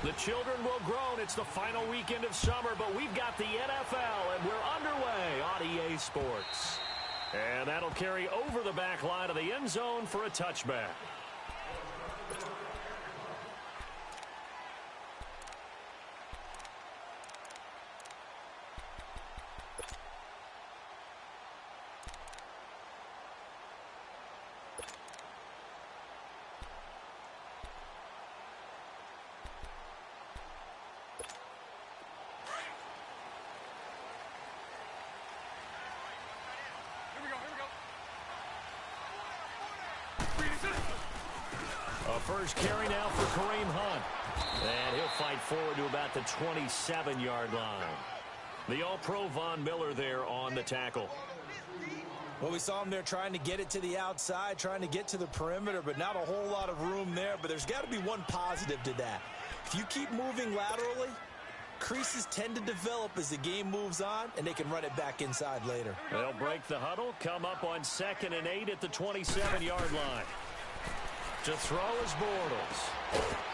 The children will groan. It's the final weekend of summer, but we've got the NFL, and we're underway on EA Sports. And that'll carry over the back line of the end zone for a touchback. A first carry now for Kareem Hunt. And he'll fight forward to about the 27-yard line. The All-Pro Von Miller there on the tackle. Well, we saw him there trying to get it to the outside, trying to get to the perimeter, but not a whole lot of room there. But there's got to be one positive to that. If you keep moving laterally, creases tend to develop as the game moves on, and they can run it back inside later. They'll break the huddle, come up on 2nd and 8 at the 27-yard line. To throw is Bortles.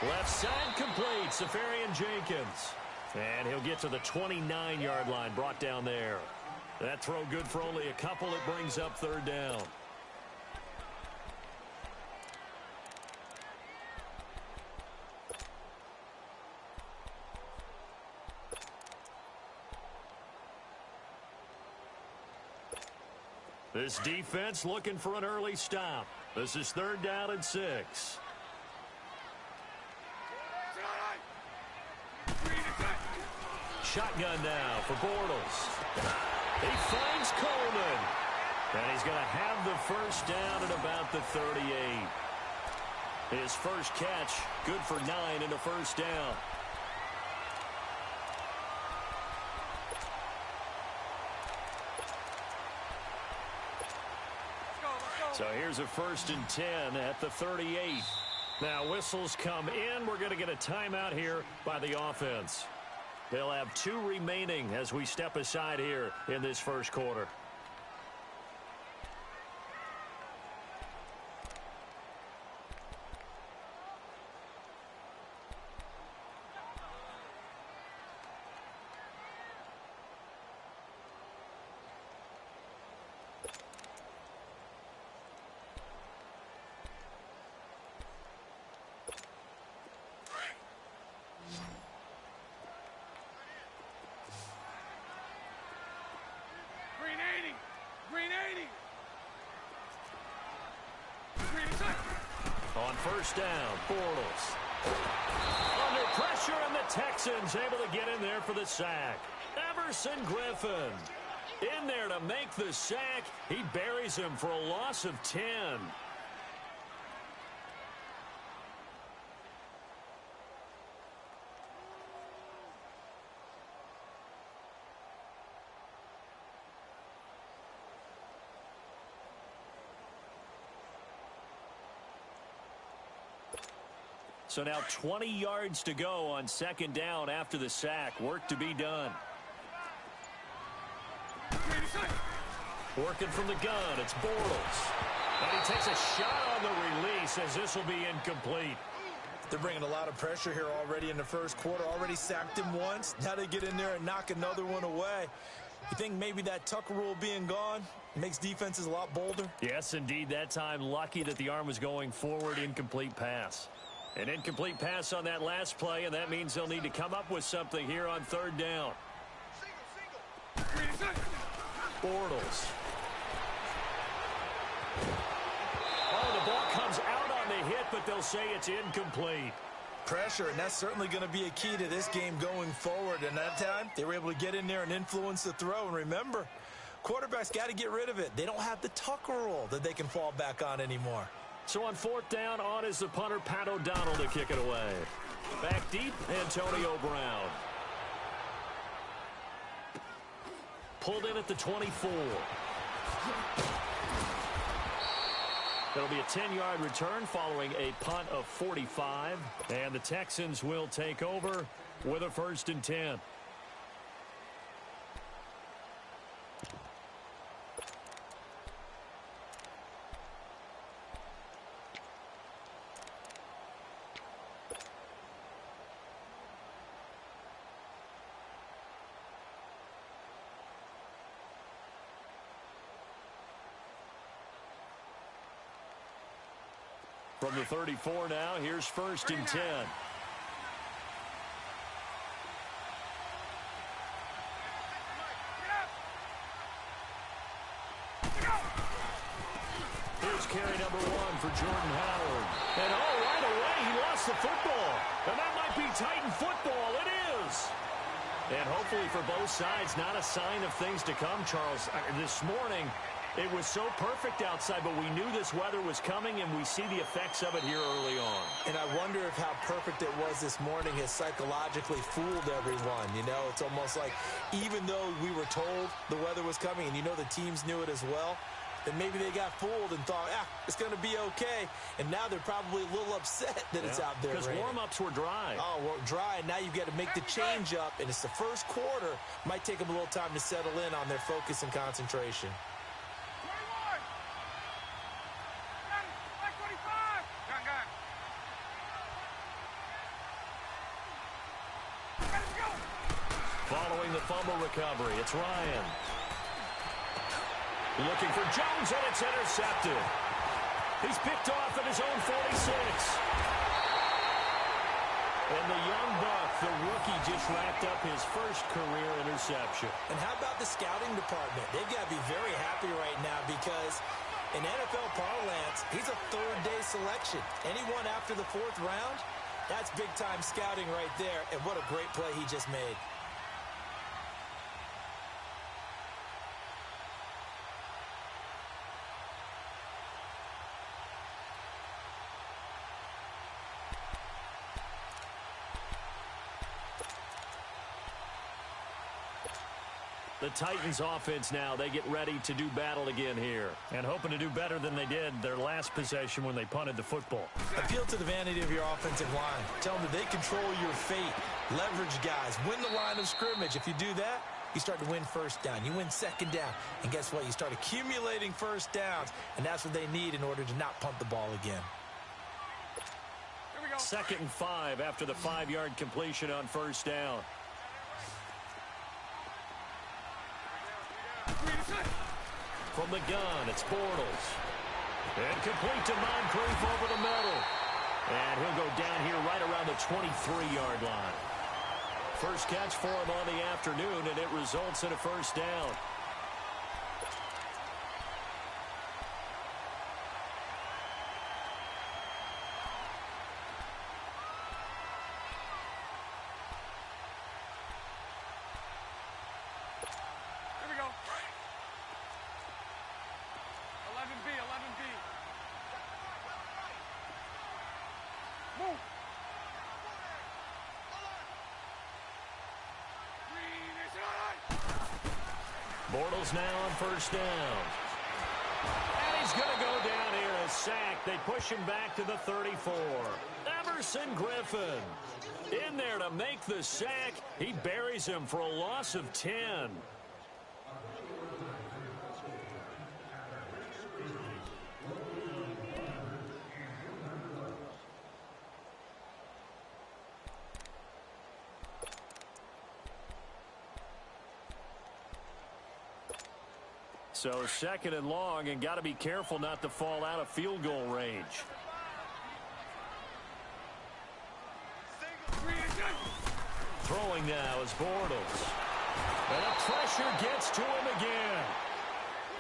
Left side complete, Safarian Jenkins. And he'll get to the 29-yard line, brought down there. That throw good for only a couple. It brings up 3rd down. This defense looking for an early stop. This is 3rd down and 6. Shotgun now for Bortles. He finds Coleman. And he's going to have the first down at about the 38. His first catch, good for 9 and a first down. So here's a 1st and 10 at the 38. Now whistles come in. We're going to get a timeout here by the offense. They'll have 2 remaining as we step aside here in this first quarter. On first down, Bortles. Under pressure, and the Texans able to get in there for the sack. Everson Griffin in there to make the sack. He buries him for a loss of 10. So now 20 yards to go on 2nd down after the sack. Work to be done. Working from the gun, it's Bortles. And he takes a shot on the release as this will be incomplete. They're bringing a lot of pressure here already in the first quarter. Already sacked him once. Now they get in there and knock another one away. You think maybe that Tucker rule being gone makes defenses a lot bolder? Yes, indeed. That time, lucky that the arm was going forward. Incomplete pass. An incomplete pass on that last play, and that means they'll need to come up with something here on 3rd down. Bortles. Oh, the ball comes out on the hit, but they'll say it's incomplete. Pressure, and that's certainly going to be a key to this game going forward. And that time, they were able to get in there and influence the throw. And remember, quarterbacks got to get rid of it. They don't have the Tucker rule that they can fall back on anymore. So on 4th down, on is the punter, Pat O'Donnell, to kick it away. Back deep, Antonio Brown. Pulled in at the 24. That'll be a 10-yard return following a punt of 45. And the Texans will take over with a 1st and 10. From the 34 now, here's 1st and 10. Here's carry number 1 for Jordan Howard. And right away, he lost the football. And that might be Titan football. It is. And hopefully for both sides, not a sign of things to come, Charles. This morning, it was so perfect outside, but we knew this weather was coming, and we see the effects of it here early on. And I wonder if how perfect it was this morning has psychologically fooled everyone. You know, it's almost like even though we were told the weather was coming, and you know the teams knew it as well, then maybe they got fooled and thought, it's going to be okay. And now they're probably a little upset that it's out there. Because warm-ups were dry. Oh, well, dry, and now you've got to make the change up, and it's the first quarter. Might take them a little time to settle in on their focus and concentration. Following the fumble recovery, it's Ryan. Looking for Jones, and it's intercepted. He's picked off at his own 46. And the young buck, the rookie, just racked up his first career interception. And how about the scouting department? They've got to be very happy right now because in NFL parlance, he's a third-day selection. Anyone after the 4th round, that's big-time scouting right there. And what a great play he just made. The Titans offense now, they get ready to do battle again here. And hoping to do better than they did their last possession when they punted the football. Appeal to the vanity of your offensive line. Tell them that they control your fate. Leverage guys. Win the line of scrimmage. If you do that, you start to win first down. You win second down. And guess what? You start accumulating first downs. And that's what they need in order to not punt the ball again. Here we go. 2nd and 5 after the 5-yard completion on first down. From the gun, it's Bortles. And complete to Moncrief over the middle. And he'll go down here right around the 23-yard line. First catch for him on the afternoon, and it results in a first down. Bortles now on first down. And he's going to go down here as sacked. They push him back to the 34. Everson Griffin in there to make the sack. He buries him for a loss of 10. So 2nd and long, and got to be careful not to fall out of field goal range. Throwing now is Bortles. And the pressure gets to him again.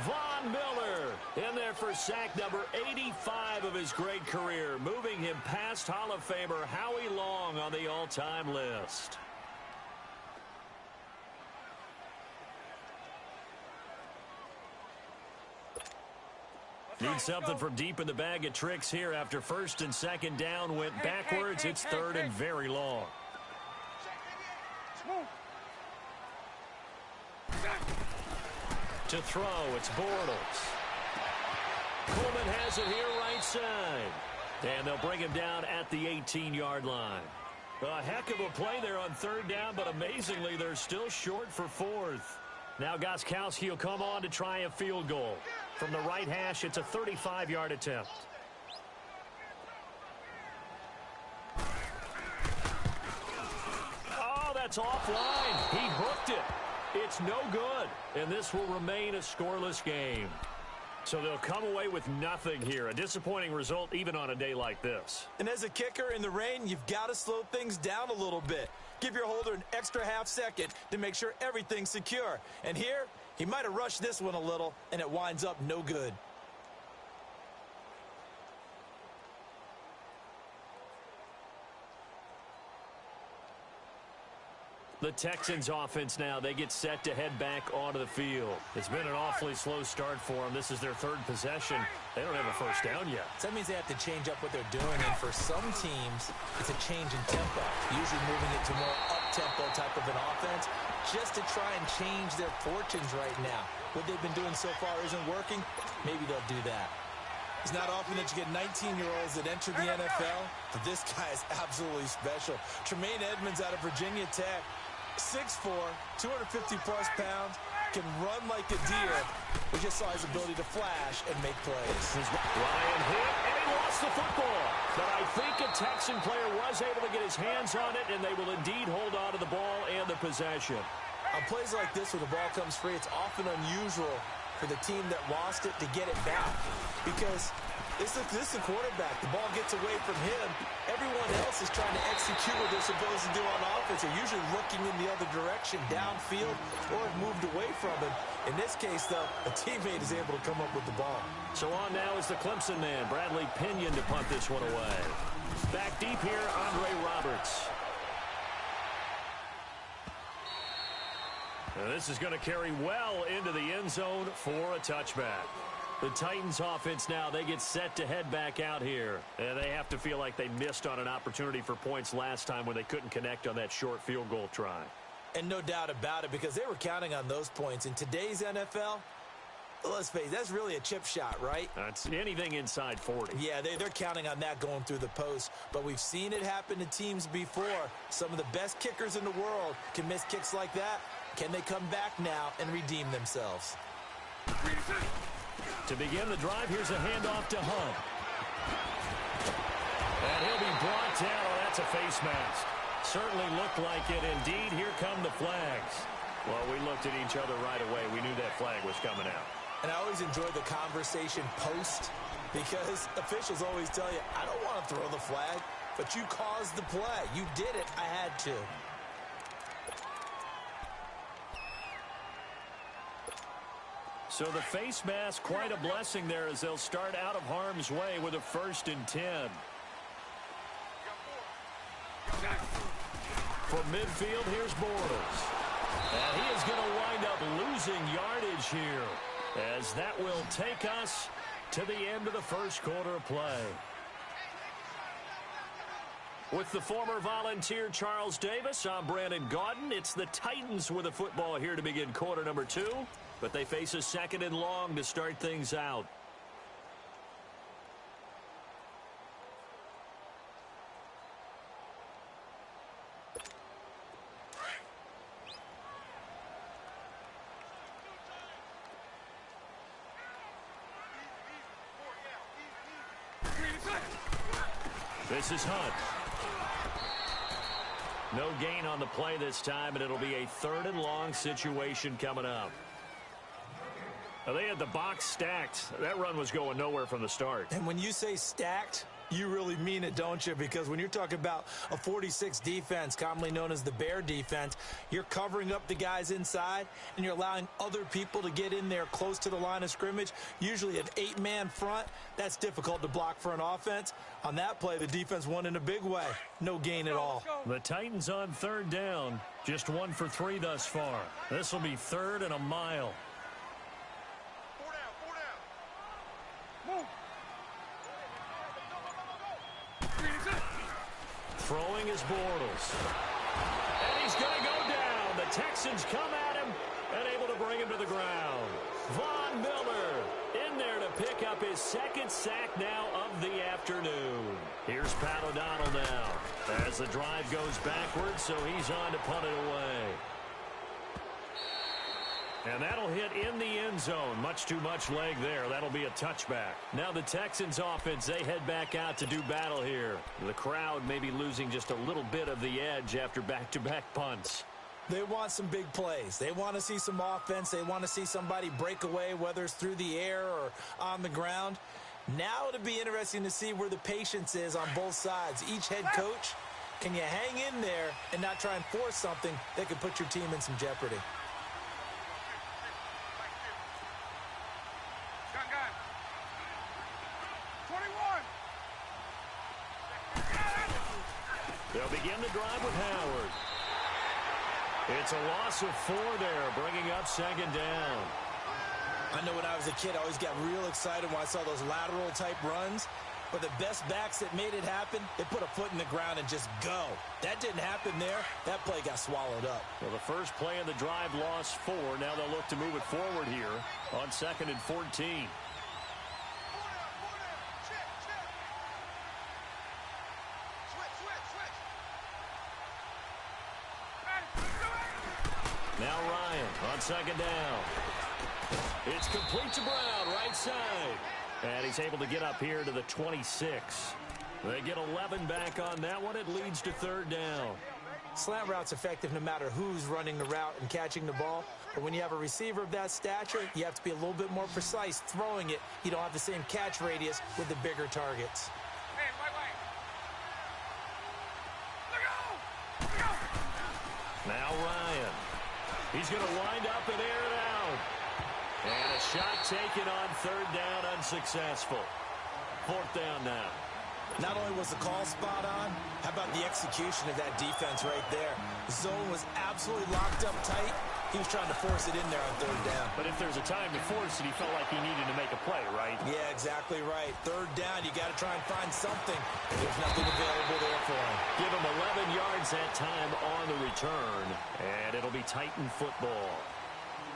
Von Miller in there for sack number 85 of his great career, moving him past Hall of Famer Howie Long on the all-time list. Need something from deep in the bag of tricks here after 1st and 2nd down went backwards. It's 3rd and very long. To throw, it's Bortles. Coleman has it here right side. And they'll bring him down at the 18-yard line. A heck of a play there on 3rd down, but amazingly, they're still short for 4th. Now Gostkowski will come on to try a field goal. From the right hash, it's a 35-yard attempt. Oh, that's offline. He hooked it. It's no good, and this will remain a scoreless game. So they'll come away with nothing here. A disappointing result even on a day like this. And as a kicker in the rain, you've got to slow things down a little bit. Give your holder an extra half second to make sure everything's secure. And here, he might have rushed this one a little, and it winds up no good. The Texans offense now, they get set to head back onto the field. It's been an awfully slow start for them. This is their third possession. They don't have a first down yet. So that means they have to change up what they're doing, and for some teams, it's a change in tempo, usually moving it to more up-tempo type of an offense, just to try and change their fortunes right now. What they've been doing so far isn't working. Maybe they'll do that. It's not often that you get 19-year-olds that enter the NFL, but this guy is absolutely special. Tremaine Edmonds out of Virginia Tech. 6'4", 250-plus pounds, can run like a deer. We just saw his ability to flash and make plays. Ryan hit, and he lost the football. But I think a Texan player was able to get his hands on it, and they will indeed hold on to the ball and the possession. On plays like this where the ball comes free, it's often unusual for the team that lost it to get it back. Because this is the quarterback. The ball gets away from him. Everyone else is trying to execute what they're supposed to do on offense. They're usually looking in the other direction, downfield, or have moved away from him. In this case, though, a teammate is able to come up with the ball. So on now is the Clemson man, Bradley Pinion, to punt this one away. Back deep here, Andre Roberts. And this is going to carry well into the end zone for a touchback. The Titans offense now, they get set to head back out here. And they have to feel like they missed on an opportunity for points last time when they couldn't connect on that short field goal try. And no doubt about it, because they were counting on those points. In today's NFL, let's face it, that's really a chip shot, right? That's anything inside 40. Yeah, they're counting on that going through the post. But we've seen it happen to teams before. Some of the best kickers in the world can miss kicks like that. Can they come back now and redeem themselves? To begin the drive, here's a handoff to Hunt. And he'll be brought down. Oh, that's a face mask. Certainly looked like it. Indeed, here come the flags. Well, we looked at each other right away. We knew that flag was coming out. And I always enjoy the conversation post, because officials always tell you, I don't want to throw the flag, but you caused the play. You did it. I had to. So the face mask, quite a blessing there as they'll start out of harm's way with a 1st and 10. From midfield, here's Bortles. And he is going to wind up losing yardage here, as that will take us to the end of the first quarter of play. With the former Volunteer Charles Davis, I'm Brandon Gaudin. It's the Titans with the football here to begin quarter number 2. But they face a 2nd and long to start things out. This is Hunt. No gain on the play this time, and it'll be a 3rd and long situation coming up. Now, they had the box stacked. That run was going nowhere from the start. And when you say stacked, you really mean it, don't you? Because when you're talking about a 46 defense, commonly known as the Bear defense, you're covering up the guys inside, and you're allowing other people to get in there close to the line of scrimmage, usually an 8-man front. That's difficult to block for an offense. On that play, the defense won in a big way. No gain at all. The Titans on 3rd down. Just 1 for 3 thus far. This will be 3rd and a mile. Throwing is Bortles. And he's going to go down. The Texans come at him and able to bring him to the ground. Von Miller in there to pick up his 2nd sack now of the afternoon. Here's Pat O'Donnell now as the drive goes backwards, so he's on to punt it away. And that'll hit in the end zone. Much too much leg there. That'll be a touchback. Now the Texans offense, they head back out to do battle here. The crowd may be losing just a little bit of the edge after back-to-back punts. They want some big plays. They want to see some offense. They want to see somebody break away, whether it's through the air or on the ground. Now it'll be interesting to see where the patience is on both sides. Each head coach, can you hang in there and not try and force something that could put your team in some jeopardy? Gun. 21. They'll begin the drive with Howard. It's a loss of 4 there, bringing up second down. I know when I was a kid, I always got real excited when I saw those lateral-type runs. But the best backs that made it happen, they put a foot in the ground and just go. That didn't happen there. That play got swallowed up. Well, the first play of the drive lost 4. Now they'll look to move it forward here on 2nd and 14. Now Ryan on 2nd down. It's complete to Brown, right side. And he's able to get up here to the 26. They get 11 back on that one. It leads to 3rd down. Slant route's effective no matter who's running the route and catching the ball. But when you have a receiver of that stature, you have to be a little bit more precise throwing it. You don't have the same catch radius with the bigger targets. Hey, wait. Look out! Now Ryan. He's going to wind up and air it out. And a shot taken on 3rd down, unsuccessful. 4th down now. Not only was the call spot on, how about the execution of that defense right there? The zone was absolutely locked up tight. He was trying to force it in there on 3rd down. But if there's a time to force it, he felt like he needed to make a play, right? Yeah, exactly right. 3rd down, you got to try and find something. There's nothing available there for him. Give him 11 yards that time on the return, and it'll be Titan football.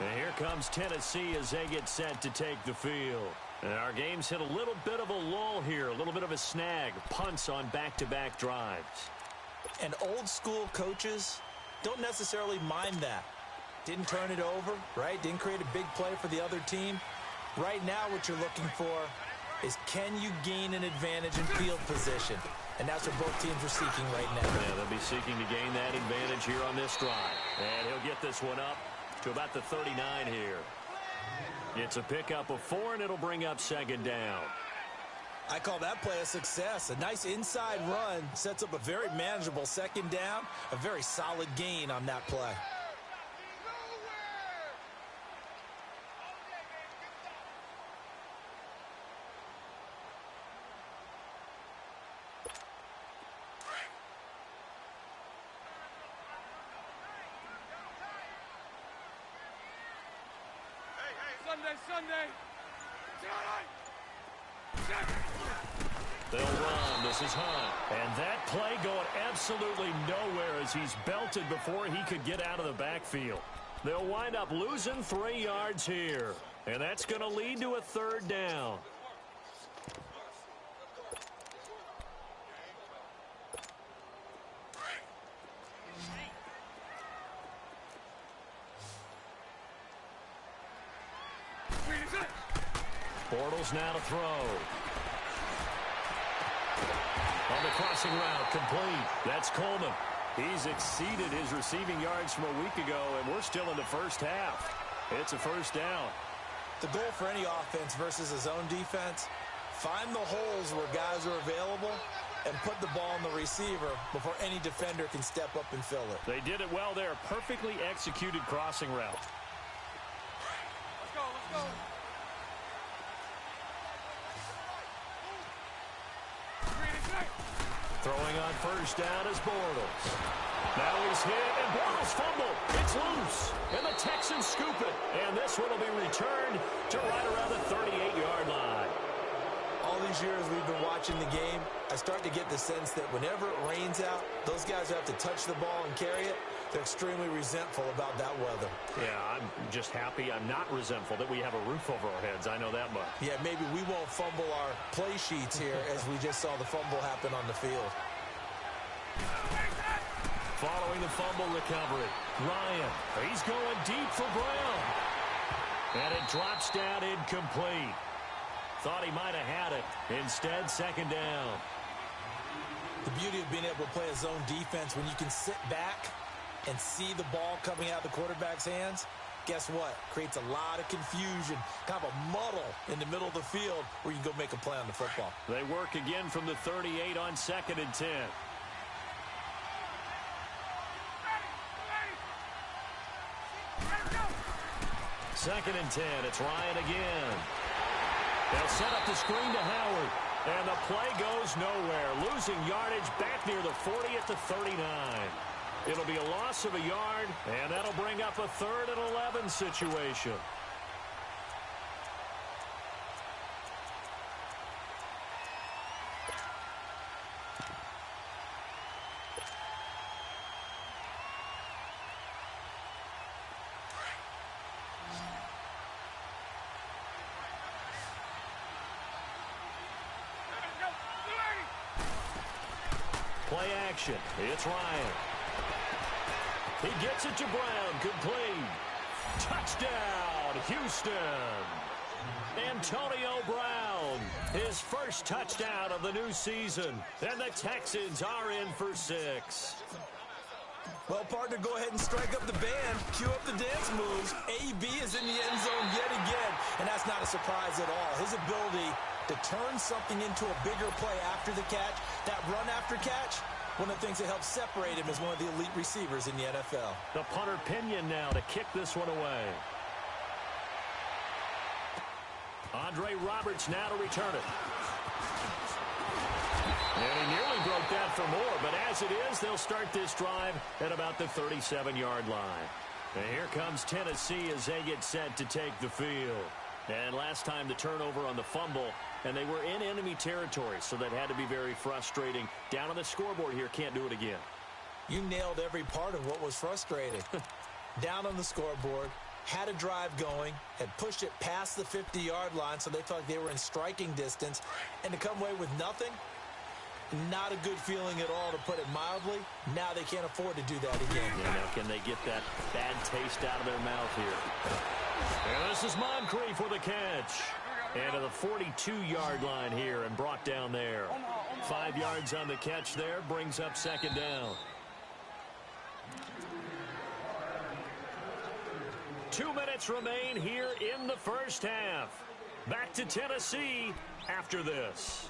And here comes Tennessee as they get set to take the field. And our game's hit a little bit of a lull here, a little bit of a snag. Punts on back-to-back drives. And old-school coaches don't necessarily mind that. Didn't turn it over, right? Didn't create a big play for the other team. Right now what you're looking for is can you gain an advantage in field position? And that's what both teams are seeking right now. Yeah, they'll be seeking to gain that advantage here on this drive. And he'll get this one up to about the 39 here. It's a pickup of 4, and it'll bring up 2nd down. I call that play a success. A nice inside run sets up a very manageable 2nd down. A very solid gain on that play. Sunday. They'll run. This is Hunt. And that play going absolutely nowhere as he's belted before he could get out of the backfield. They'll wind up losing 3 yards here. And that's going to lead to a 3rd down. Bortles now to throw. On the crossing route, complete. That's Coleman. He's exceeded his receiving yards from a week ago, and we're still in the first half. It's a 1st down. The goal for any offense versus a zone defense, find the holes where guys are available and put the ball on the receiver before any defender can step up and fill it. They did it well there. Perfectly executed crossing route. Let's go. Throwing on 1st down is Bortles. Now he's hit, and Bortles fumbled. It's loose, and the Texans scoop it. And this one will be returned to right around the 38-yard line. All these years we've been watching the game, I start to get the sense that whenever it rains out, those guys who have to touch the ball and carry it, they're extremely resentful about that weather. Yeah, I'm just happy. I'm not resentful that we have a roof over our heads. I know that much. Yeah, maybe we won't fumble our play sheets here as we just saw the fumble happen on the field. Following the fumble recovery, Ryan, he's going deep for Brown. And it drops down incomplete. Thought he might have had it. Instead, 2nd down. The beauty of being able to play a zone defense when you can sit back and see the ball coming out of the quarterback's hands, guess what? Creates a lot of confusion, kind of a muddle in the middle of the field where you can go make a play on the football. They work again from the 38 on 2nd and 10. Second and 10. It's Ryan again. They'll set up the screen to Howard. And the play goes nowhere. Losing yardage back near the 40 at the 39. It'll be a loss of a yard, and that'll bring up a 3rd and 11 situation. Play action. It's Ryan. He gets it to Brown. Complete. Touchdown, Houston. Antonio Brown. His first touchdown of the new season. And the Texans are in for 6. Well, partner, go ahead and strike up the band. Cue up the dance moves. AB is in the end zone yet again. And that's not a surprise at all. His ability to turn something into a bigger play after the catch, that run after catch, one of the things that helps separate him as one of the elite receivers in the NFL. The punter Pinion now to kick this one away. Andre Roberts now to return it. And he nearly broke that for more, but as it is, they'll start this drive at about the 37-yard line. And here comes Tennessee as they get set to take the field. And last time the turnover on the fumble, and they were in enemy territory, so that had to be very frustrating. Down on the scoreboard here, can't do it again. You nailed every part of what was frustrating. Down on the scoreboard, had a drive going, had pushed it past the 50-yard line, so they felt like they were in striking distance, and to come away with nothing, not a good feeling at all, to put it mildly. Now they can't afford to do that again. Yeah, now can they get that bad taste out of their mouth here? And this is Moncrief for the catch. And to the 42-yard line here and brought down there. 5 yards on the catch there, brings up 2nd down. 2 minutes remain here in the first half. Back to Tennessee after this.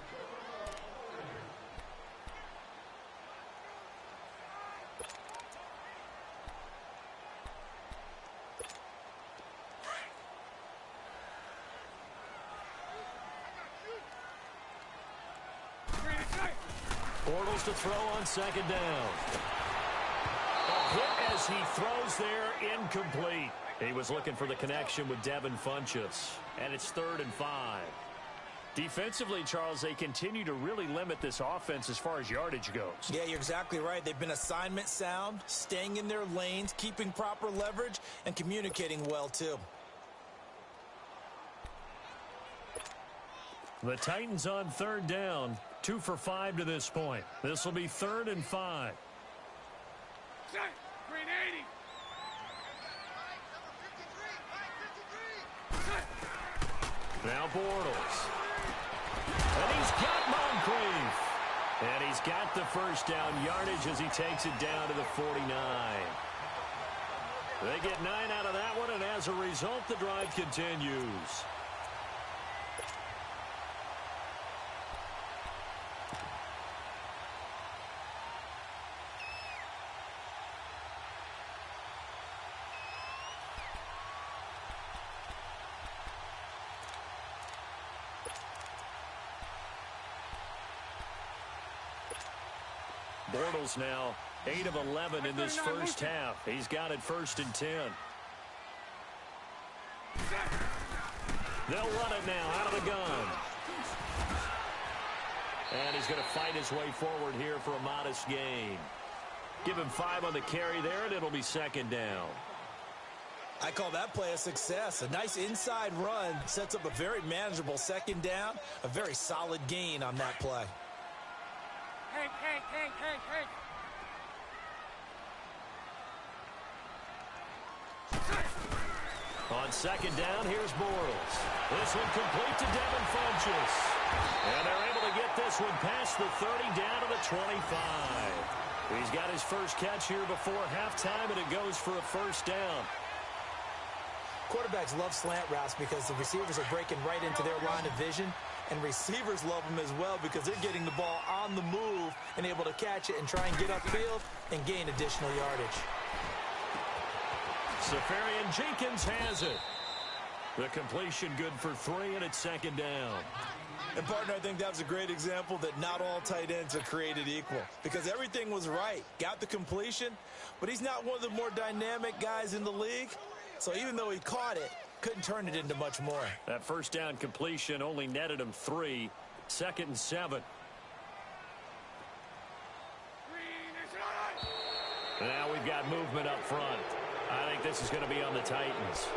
Bortles to throw on 2nd down. A hit as he throws there, incomplete. He was looking for the connection with Devin Funchess. And it's 3rd and 5. Defensively, Charles, they continue to really limit this offense as far as yardage goes. Yeah, you're exactly right. They've been assignment sound, staying in their lanes, keeping proper leverage, and communicating well, too. The Titans on 3rd down. 2 for 5 to this point. This will be 3rd and 5. Green 80. Now Bortles. And he's got Moncrief. And he's got the first down yardage as he takes it down to the 49. They get 9 out of that one, and as a result, the drive continues. Bortles now 8 of 11 in this first half. He's got it 1st and 10. They'll run it now out of the gun. And he's going to fight his way forward here for a modest gain. Give him 5 on the carry there, and it'll be 2nd down. I call that play a success. A nice inside run sets up a very manageable 2nd down. A very solid gain on that play. Hank. On 2nd down, here's Bortles. This one complete to Devin Funchess. And they're able to get this one past the 30 down to the 25. He's got his first catch here before halftime, and it goes for a first down. Quarterbacks love slant routes because the receivers are breaking right into their line of vision, and receivers love them as well because they're getting the ball on the move and able to catch it and try and get upfield and gain additional yardage. Safarian Jenkins has it. The completion good for 3, and it's second down. And, partner, I think that was a great example that not all tight ends are created equal because everything was right. Got the completion, but he's not one of the more dynamic guys in the league. So even though he caught it, couldn't turn it into much more. That first down completion only netted him 3. 2nd and 7. Now we've got movement up front. I think this is going to be on the Titans.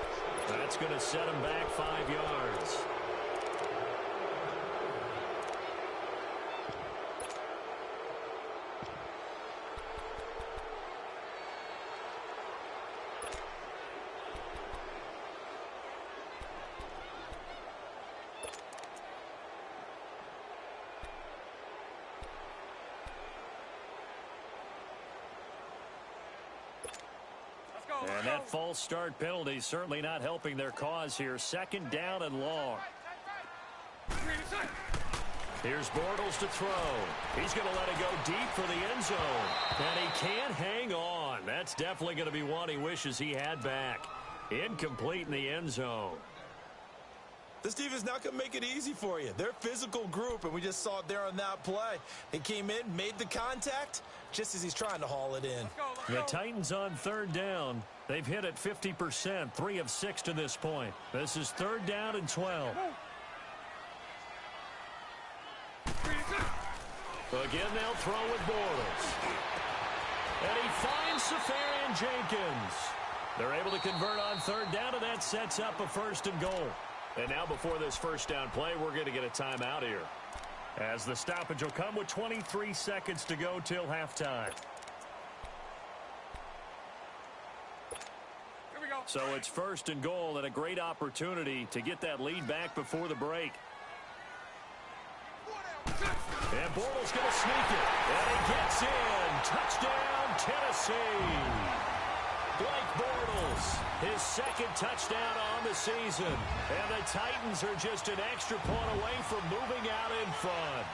That's going to set him back 5 yards. And that false start penalty certainly not helping their cause here. 2nd down and long. Here's Bortles to throw. He's going to let it go deep for the end zone. And he can't hang on. That's definitely going to be one he wishes he had back. Incomplete in the end zone. This defense not going to make it easy for you. They're a physical group, and we just saw it there on that play. He came in, made the contact, just as he's trying to haul it in. The Titans on 3rd down. They've hit it 50%, 3 of 6 to this point. This is 3rd down and 12. Again, they'll throw with Bortles. And he finds Safarian Jenkins. They're able to convert on 3rd down, and that sets up a 1st and goal. And now before this first down play, we're going to get a timeout here, as the stoppage will come with 23 seconds to go till halftime. Here we go. So it's 1st and goal, and a great opportunity to get that lead back before the break. And Bortles going to sneak it. And he gets in. Touchdown, Tennessee. Blake Bortles, his 2nd touchdown on the season. And the Titans are just an extra point away from moving out in front.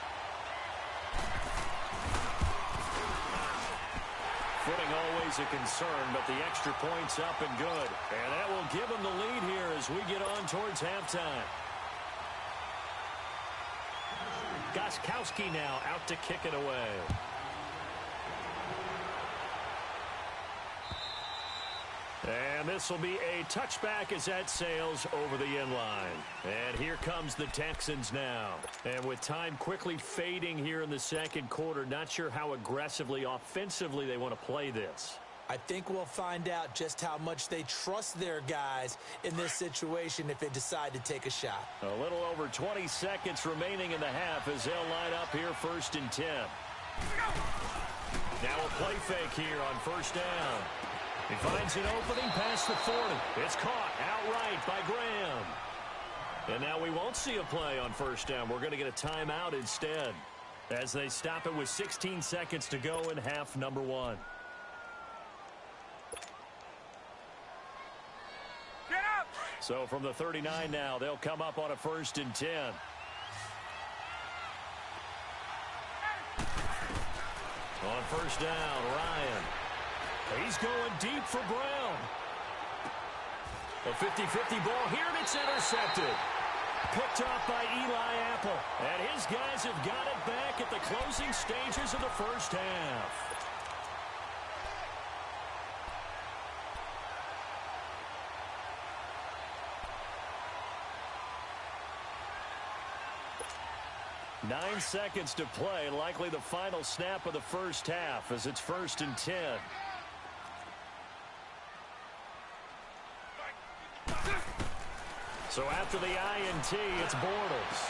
Footing always a concern, but the extra point's up and good. And that will give them the lead here as we get on towards halftime. Gostkowski now out to kick it away. And this will be a touchback as that sails over the end line. And here comes the Texans now. And with time quickly fading here in the 2nd quarter, not sure how aggressively, offensively they want to play this. I think we'll find out just how much they trust their guys in this situation if they decide to take a shot. A little over 20 seconds remaining in the half as they'll line up here 1st and 10. Now a play fake here on 1st down. He finds an opening past the 40. It's caught outright by Graham. And now we won't see a play on 1st down. We're going to get a timeout instead as they stop it with 16 seconds to go in half number 1. Get up! So from the 39 now, they'll come up on a 1st and 10. On 1st down, Ryan. He's going deep for Brown. A 50-50 ball here, and it's intercepted. Picked off by Eli Apple. And his guys have got it back at the closing stages of the 1st half. Nine seconds to play, likely the final snap of the 1st half as it's 1st and 10. So after the INT, it's Bortles.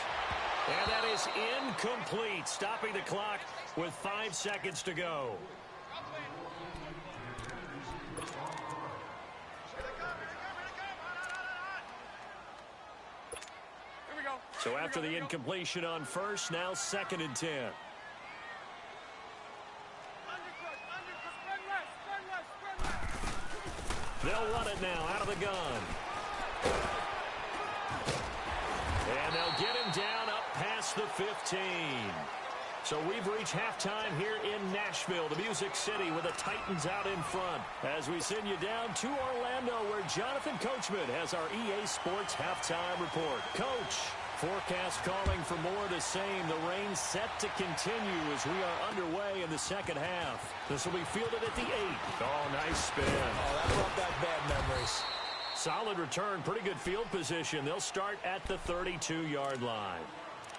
And that is incomplete, stopping the clock with 5 seconds to go. Here we go. So after the incompletion on 1st, now 2nd and 10. They'll run it now out of the gun. And they'll get him down up past the 15. So we've reached halftime here in Nashville, the Music City, with the Titans out in front. As we send you down to Orlando, where Jonathan Coachman has our EA Sports halftime report. Coach, forecast calling for more of the same. The rain set to continue as we are underway in the second half. This will be fielded at the 8. Oh, nice spin. Oh, that brought back bad memories. Solid return, pretty good field position. They'll start at the 32-yard line.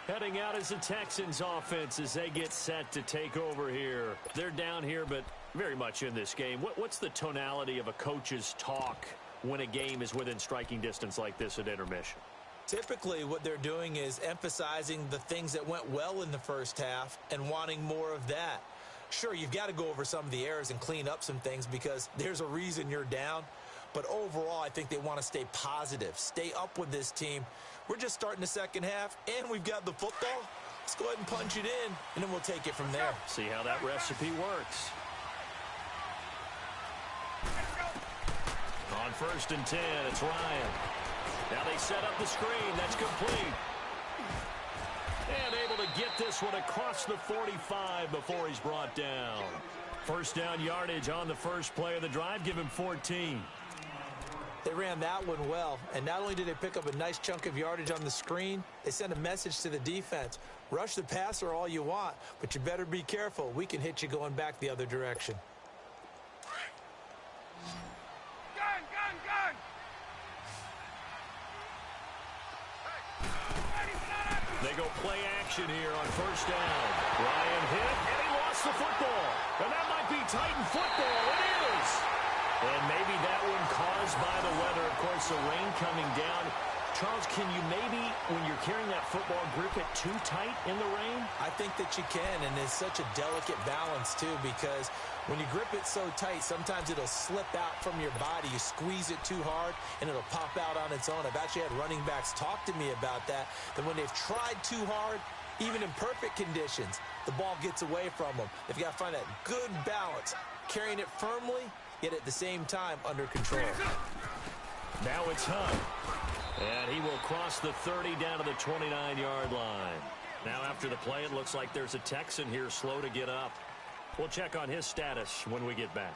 Heading out is the Texans offense as they get set to take over here. They're down here, but very much in this game. What's the tonality of a coach's talk when a game is within striking distance like this at intermission? Typically, what they're doing is emphasizing the things that went well in the first half and wanting more of that. Sure, you've got to go over some of the errors and clean up some things because there's a reason you're down. But overall, I think they want to stay positive, stay up with this team. We're just starting the second half, and we've got the football. Let's go ahead and punch it in, and then we'll take it from there. See how that recipe works. On 1st and 10, it's Ryan. Now they set up the screen. That's complete. And able to get this one across the 45 before he's brought down. First down yardage on the first play of the drive. Give him 14. They ran that one well, and not only did they pick up a nice chunk of yardage on the screen, they sent a message to the defense. Rush the passer all you want, but you better be careful. We can hit you going back the other direction. Gun, gun, gun! They go play action here on first down. Ryan hit, and he lost the football. And that might be Titan football. It is. And maybe that one caused by the weather. Of course, the rain coming down. Charles, can you maybe, when you're carrying that football, grip it too tight in the rain? I think that you can, and it's such a delicate balance, too, because when you grip it so tight, sometimes it'll slip out from your body. You squeeze it too hard, and it'll pop out on its own. I've actually had running backs talk to me about that, that when they've tried too hard, even in perfect conditions, the ball gets away from them. They've got to find that good balance, carrying it firmly, yet at the same time under control. Now it's Hunt. And he will cross the 30 down to the 29-yard line. Now after the play, it looks like there's a Texan here slow to get up. We'll check on his status when we get back.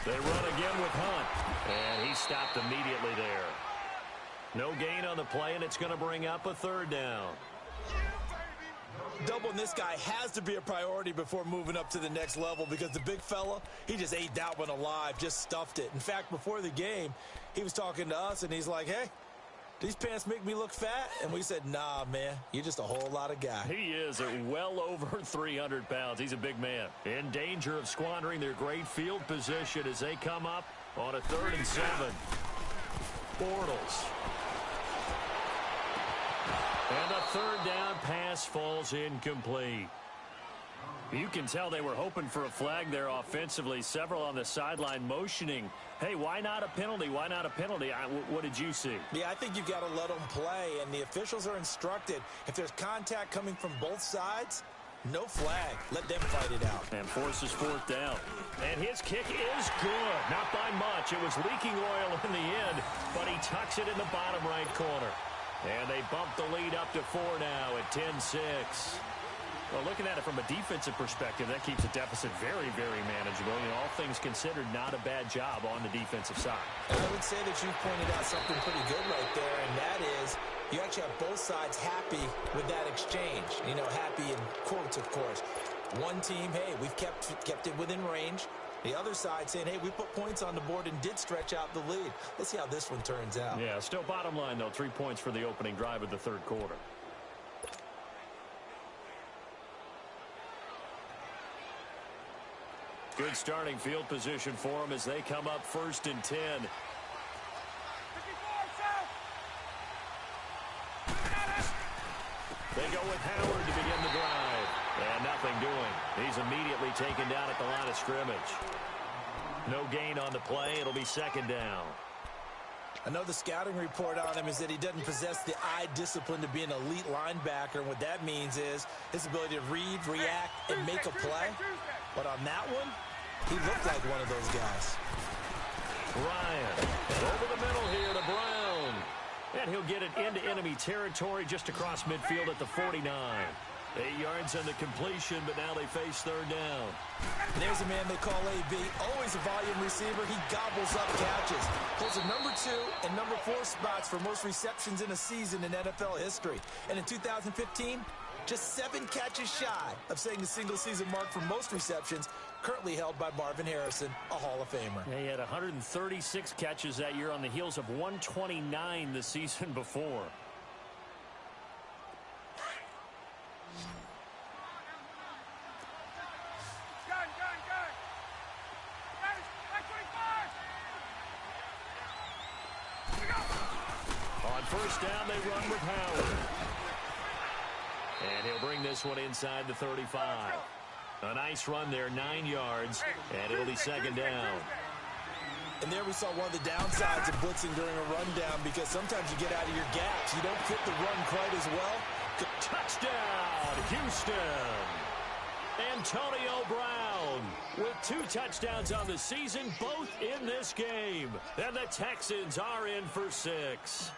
They run again with Hunt. And he stopped immediately there. No gain on the play, and it's going to bring up a third down. Doubling this guy has to be a priority before moving up to the next level because the big fella, he just ate that one alive, just stuffed it. In fact, before the game, he was talking to us, and he's like, hey, these pants make me look fat? And we said, nah, man, you're just a whole lot of guy. He is at well over 300 pounds. He's a big man. In danger of squandering their great field position as they come up on a 3rd and 7. Bortles. And a third down pass falls incomplete. You can tell they were hoping for a flag there offensively. Several on the sideline motioning, hey, why not a penalty? Why not a penalty? What did you see? Yeah, I think you've got to let them play, and the officials are instructed. If there's contact coming from both sides, no flag. Let them fight it out. And forces 4th down. And his kick is good. Not by much. It was leaking oil in the end, but he tucks it in the bottom right corner. And they bump the lead up to 4 now at 10-6. Well, looking at it from a defensive perspective, that keeps the deficit very, very manageable. You know, all things considered, not a bad job on the defensive side. And I would say that you've pointed out something pretty good right there, and that is you actually have both sides happy with that exchange. You know, happy in quotes, of course. One team, hey, we've kept it within range. The other side saying, hey, we put points on the board and did stretch out the lead. Let's see how this one turns out. Yeah, still bottom line, though, 3 points for the opening drive of the 3rd quarter. Good starting field position for them as they come up 1st and 10. They go with Howard to begin the drive. And nothing doing. He's immediately taken down at the line of scrimmage. No gain on the play. It'll be 2nd down. I know the scouting report on him is that he doesn't possess the eye discipline to be an elite linebacker. And what that means is his ability to read, react, and make a play. But on that one, he looked like one of those guys. Ryan, over the middle here to Brown. And he'll get it into enemy territory just across midfield at the 49. 8 yards on the completion, but now they face third down. There's a man they call AB. Always a volume receiver. He gobbles up catches. Holds the number 2 and number 4 spots for most receptions in a season in NFL history. And in 2015, just 7 catches shy of setting the single-season mark for most receptions, currently held by Marvin Harrison, a Hall of Famer. Yeah, he had 136 catches that year on the heels of 129 the season before. First down, they run with Howard. And he'll bring this one inside the 35. A nice run there, 9 yards, and it'll be second down. And there we saw one of the downsides of blitzing during a rundown, because sometimes you get out of your gaps. You don't fit the run quite as well. Touchdown, Houston. Antonio Brown with 2 touchdowns on the season, both in this game. And the Texans are in for 6.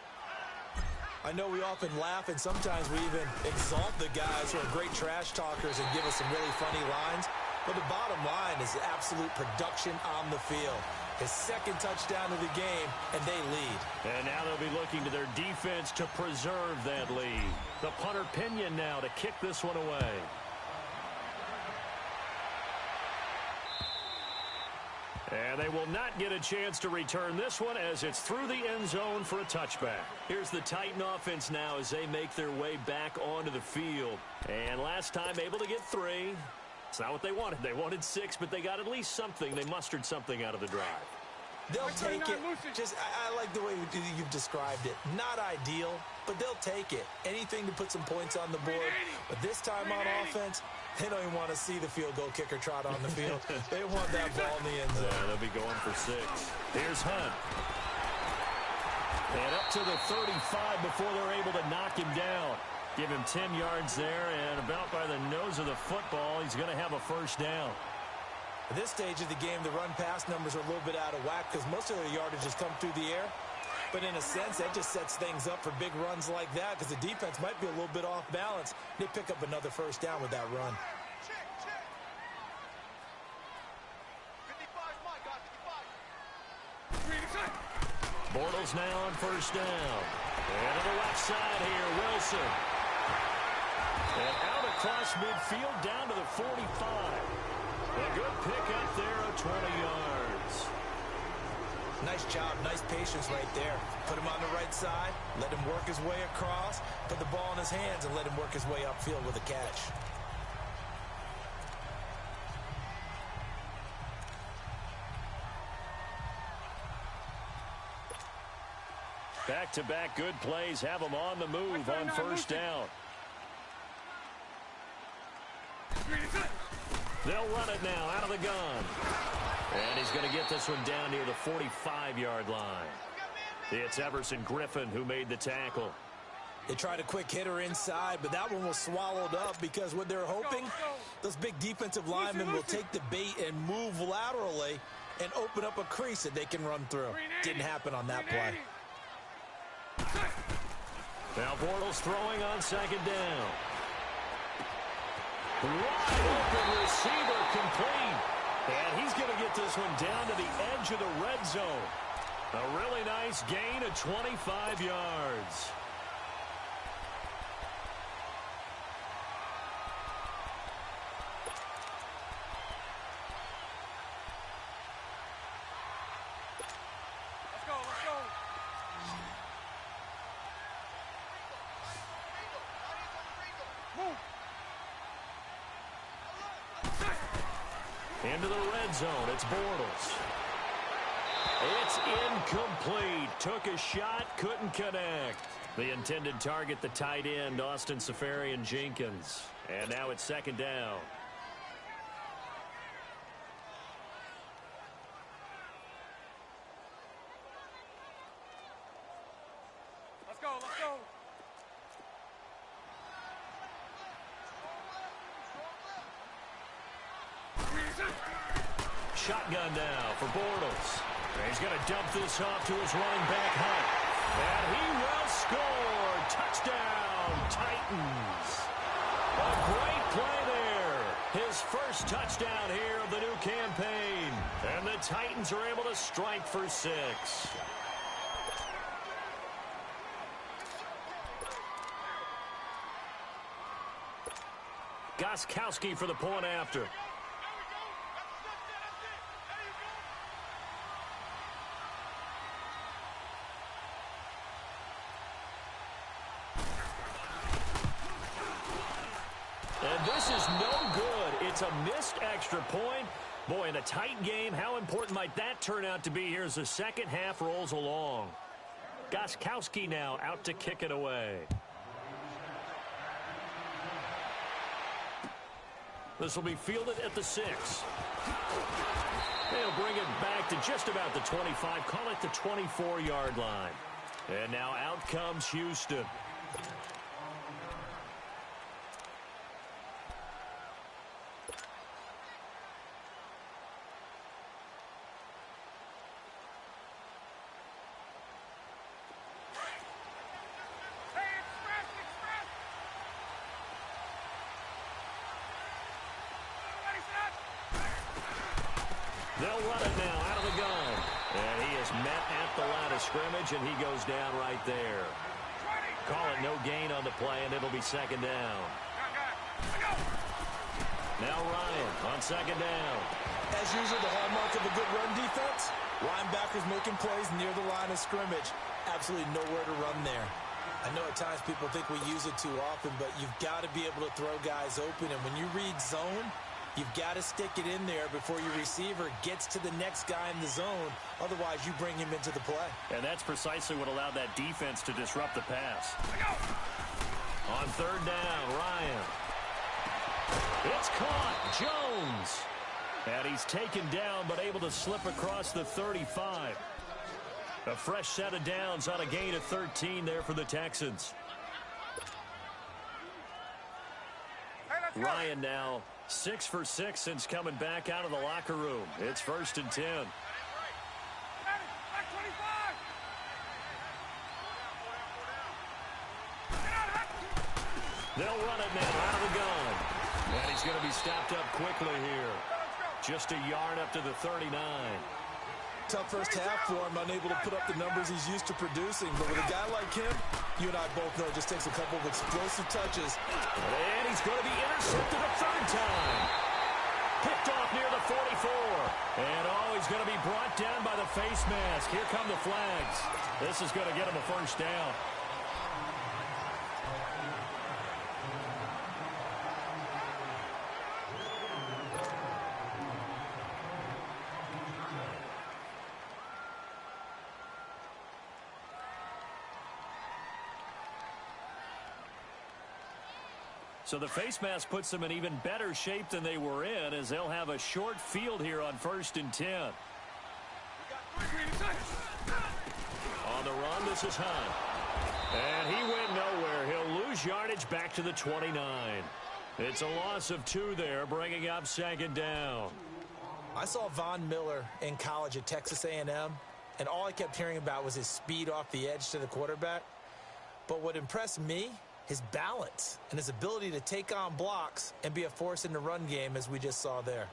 I know we often laugh, and sometimes we even exalt the guys who are great trash talkers and give us some really funny lines. But the bottom line is absolute production on the field. His 2nd touchdown of the game, and they lead. And now they'll be looking to their defense to preserve that lead. The punter Pinion now to kick this one away. And they will not get a chance to return this one as it's through the end zone for a touchback. Here's the Titan offense now as they make their way back onto the field. And last time able to get 3. It's not what they wanted. They wanted 6, but they got at least something. They mustered something out of the drive. They'll take it. I like the way you've described it. Not ideal, but they'll take it. Anything to put some points on the board. But this time on offense, they don't even want to see the field goal kicker trot on the field. They want that ball in the end zone. They'll be going for 6. Here's Hunt. And up to the 35 before they're able to knock him down. Give him 10 yards there, and about by the nose of the football, he's going to have a first down. At this stage of the game, the run-pass numbers are a little bit out of whack because most of their yardage has come through the air. But in a sense, that just sets things up for big runs like that because the defense might be a little bit off balance. They pick up another first down with that run. Bortles now on first down. And to the left side here, Wilson. And out across midfield down to the 45. A good pickup there of 20 yards. Nice job, nice patience right there. Put him on the right side, let him work his way across, put the ball in his hands, and let him work his way upfield with a catch. Back-to-back good plays have them on the move on first down. They'll run it now out of the gun. And he's going to get this one down near the 45-yard line. It's Everson Griffin who made the tackle. They tried a quick hitter inside, but that one was swallowed up because what they're hoping, those big defensive linemen will take the bait and move laterally and open up a crease that they can run through. Didn't happen on that play. Now Bortles throwing on second down. Wide open receiver complete. And he's going to get this one down to the edge of the red zone. A really nice gain of 25 yards. Into the red zone, it's Bortles. It's incomplete. Took a shot, couldn't connect. The intended target, the tight end, Austin Seferian-Jenkins. And now it's second down. shotgun now for Bortles. He's going to dump this off to his running back, Hunt. And he will score. Touchdown, Titans. A great play there. His first touchdown here of the new campaign. And the Titans are able to strike for 6. Gostkowski for the point after. And this is no good. It's a missed extra point. Boy, in a tight game, how important might that turn out to be here as the second half rolls along? Gostkowski now out to kick it away. This will be fielded at the 6. They'll bring it back to just about the 25. Call it the 24-yard line. And now out comes Houston. They'll run it now out of the gun. And he is met at the line of scrimmage, and he goes down right there. Call it no gain on the play, and it'll be second down. Now Ryan on second down. As usual, the hallmark of a good run defense, linebackers making plays near the line of scrimmage. Absolutely nowhere to run there. I know at times people think we use it too often, but you've got to be able to throw guys open. And when you read zone, you've got to stick it in there before your receiver gets to the next guy in the zone. Otherwise, you bring him into the play. And that's precisely what allowed that defense to disrupt the pass. On third down, Ryan. It's caught. Jones. And he's taken down, but able to slip across the 35. A fresh set of downs on a gain of 13 there for the Texans. Ryan now 6 for 6 since coming back out of the locker room. It's 1st and 10. They'll run it now out of the gun. And he's going to be stopped up quickly here. Just a yard up to the 39. Tough first half for him, unable to put up the numbers he's used to producing. But with a guy like him, you and I both know it just takes a couple of explosive touches. And he's going to be intercepted a third time. Picked off near the 44. And he's going to be brought down by the face mask. Here come the flags. This is going to get him a first down. So the face mask puts them in even better shape than they were in, as they'll have a short field here on 1st and 10. On the run, this is Hunt. And he went nowhere. He'll lose yardage back to the 29. It's a loss of 2 there, bringing up second down. I saw Von Miller in college at Texas A&M, and all I kept hearing about was his speed off the edge to the quarterback. But what impressed me, his balance and his ability to take on blocks and be a force in the run game, as we just saw there.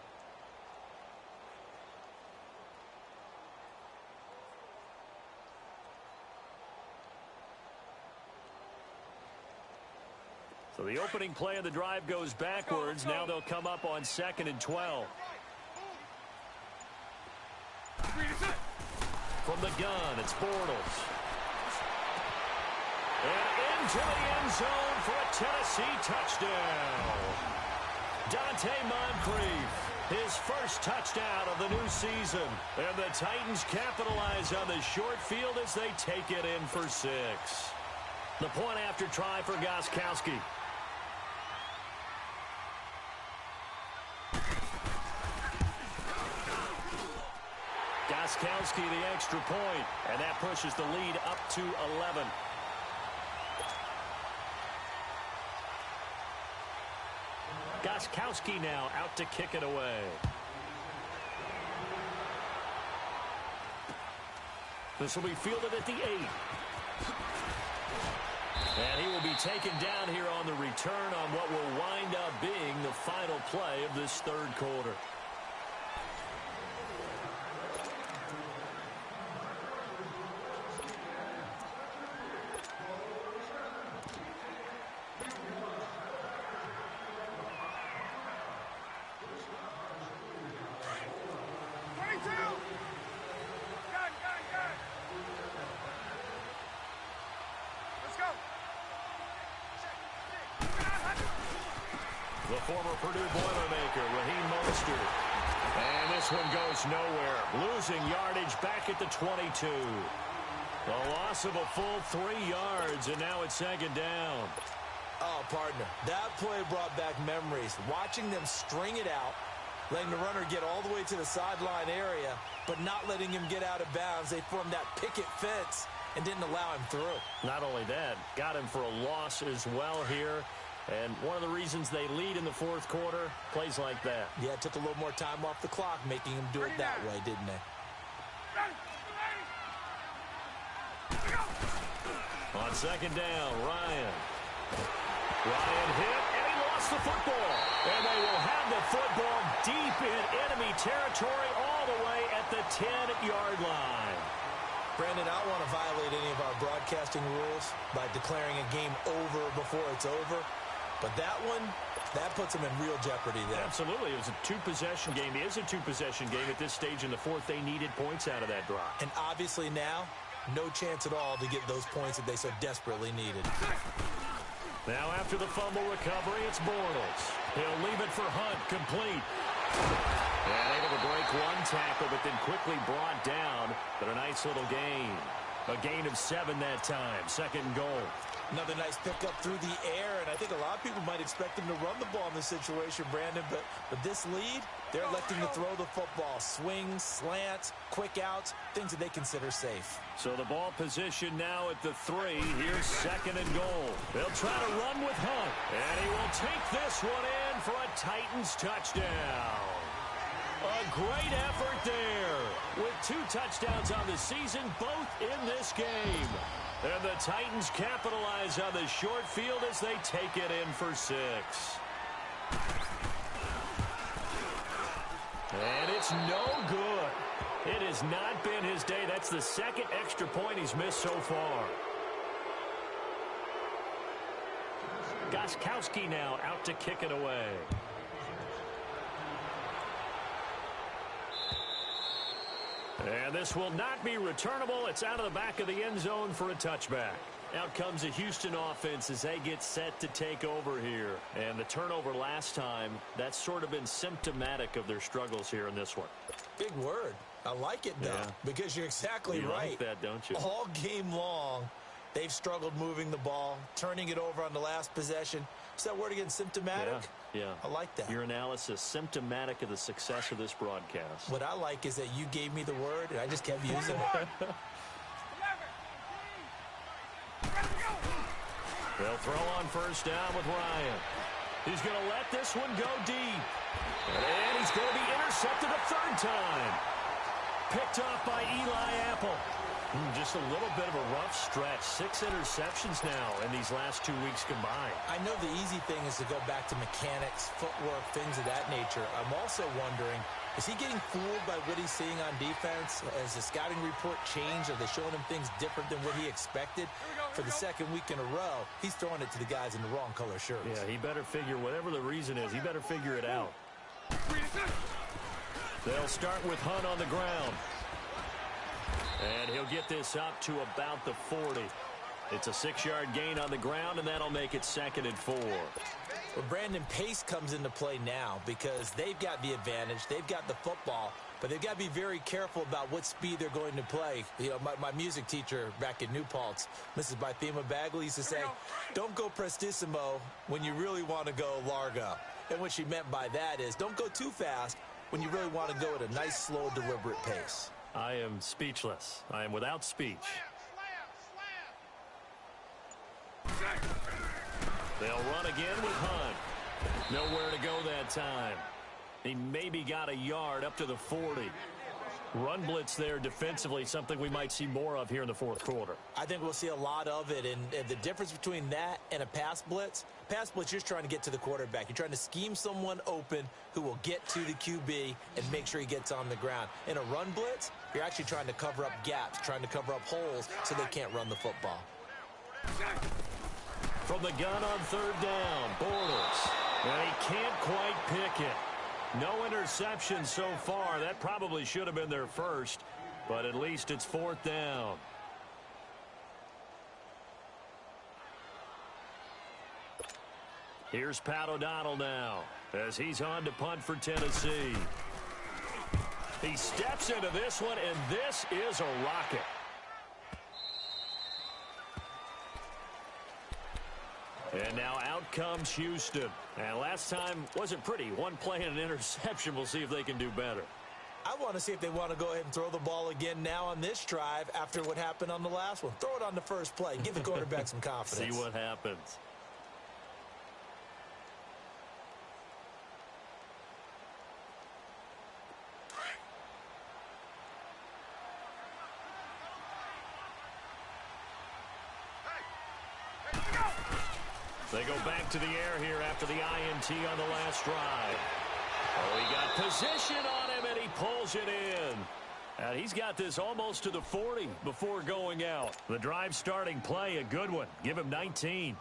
So the opening play of the drive goes backwards. Now they'll come up on 2nd and 12. From the gun, it's Bortles. And into the end zone for a Tennessee touchdown. Dante Moncrief, his first touchdown of the new season. And the Titans capitalize on the short field as they take it in for 6. The point after try for Gostkowski. Gostkowski the extra point, and that pushes the lead up to 11. Gostkowski now out to kick it away. This will be fielded at the 8. And he will be taken down here on the return on what will wind up being the final play of this third quarter. The former Purdue Boilermaker, Raheem Mostert. And this one goes nowhere. Losing yardage back at the 22. A loss of a full 3 yards, and now it's second down. Oh, partner, that play brought back memories. Watching them string it out, letting the runner get all the way to the sideline area, but not letting him get out of bounds. They formed that picket fence and didn't allow him through. Not only that, got him for a loss as well here. And one of the reasons they lead in the fourth quarter, plays like that. Yeah, it took a little more time off the clock, making him do it that way, didn't they? On second down, Ryan hit, and he lost the football. And they will have the football deep in enemy territory all the way at the 10-yard line. Brandon, I don't want to violate any of our broadcasting rules by declaring a game over before it's over. But that one, that puts them in real jeopardy there. Absolutely. It was a two-possession game. It is a two-possession game at this stage in the fourth. They needed points out of that drive. And obviously now, no chance at all to get those points that they so desperately needed. Now after the fumble recovery, it's Bortles. He'll leave it for Hunt, complete. And able to break one tackle, but then quickly brought down. But a nice little gain. A gain of 7 that time. Second and goal. Another nice pickup through the air, and I think a lot of people might expect him to run the ball in this situation, Brandon, but with this lead, they're electing to throw the football. Swings, slants, quick outs, things that they consider safe. So the ball position now at the 3. Here's second and goal. They'll try to run with Hunt, and he will take this one in for a Titans touchdown. A great effort there with 2 touchdowns on the season, both in this game. And the Titans capitalize on the short field as they take it in for 6. And it's no good. It has not been his day. That's the second extra point he's missed so far. Gostkowski now out to kick it away. And this will not be returnable. It's out of the back of the end zone for a touchback. Out comes the Houston offense as they get set to take over here. And the turnover last time, that's sort of been symptomatic of their struggles here in this one. Big word. I like it, though, because you're exactly right. You like that, don't you? All game long, they've struggled moving the ball, turning it over on the last possession. Is that word again, symptomatic? Yeah. I like that. Your analysis, symptomatic of the success of this broadcast. What I like is that you gave me the word, and I just kept using it. They'll throw on first down with Ryan. He's going to let this one go deep. And he's going to be intercepted a third time. Picked off by Eli Apple. Just a little bit of a rough stretch. 6 interceptions now in these last 2 weeks combined. I know the easy thing is to go back to mechanics, footwork, things of that nature. I'm also wondering, is he getting fooled by what he's seeing on defense? Has the scouting report changed? Are they showing him things different than what he expected? For the second week in a row, he's throwing it to the guys in the wrong color shirts. Yeah, he better figure, whatever the reason is, he better figure it out. They'll start with Hunt on the ground. And he'll get this up to about the 40. It's a 6-yard gain on the ground, and that'll make it second and 4. Well, Brandon, pace comes into play now because they've got the advantage. They've got the football, but they've got to be very careful about what speed they're going to play. You know, my music teacher back in New Paltz, Mrs. Bythema Bagley, used to say, don't go prestissimo when you really want to go largo. And what she meant by that is don't go too fast when you really want to go at a nice, slow, deliberate pace. I am speechless. I am without speech. They'll run again with Hunt. Nowhere to go that time. He maybe got a yard up to the 40. Run blitz there defensively, something we might see more of here in the fourth quarter. I think we'll see a lot of it, and the difference between that and a pass blitz, you're just trying to get to the quarterback. You're trying to scheme someone open who will get to the QB and make sure he gets on the ground. In a run blitz, you're actually trying to cover up gaps, trying to cover up holes so they can't run the football. From the gun on third down, Bortles. And he can't quite pick it. No interception so far. That probably should have been their first, but at least it's fourth down. Here's Pat O'Donnell now as he's on to punt for Tennessee. He steps into this one, and this is a rocket. And now out comes Houston. And last time wasn't pretty. One play and an interception. We'll see if they can do better. I want to see if they want to go ahead and throw the ball again now on this drive after what happened on the last one. Throw it on the first play. Give the quarterback some confidence. See what happens. They go back to the air here after the INT on the last drive. Oh, he got position on him, and he pulls it in. And he's got this almost to the 40 before going out. The drive starting play, a good one. Give him 19.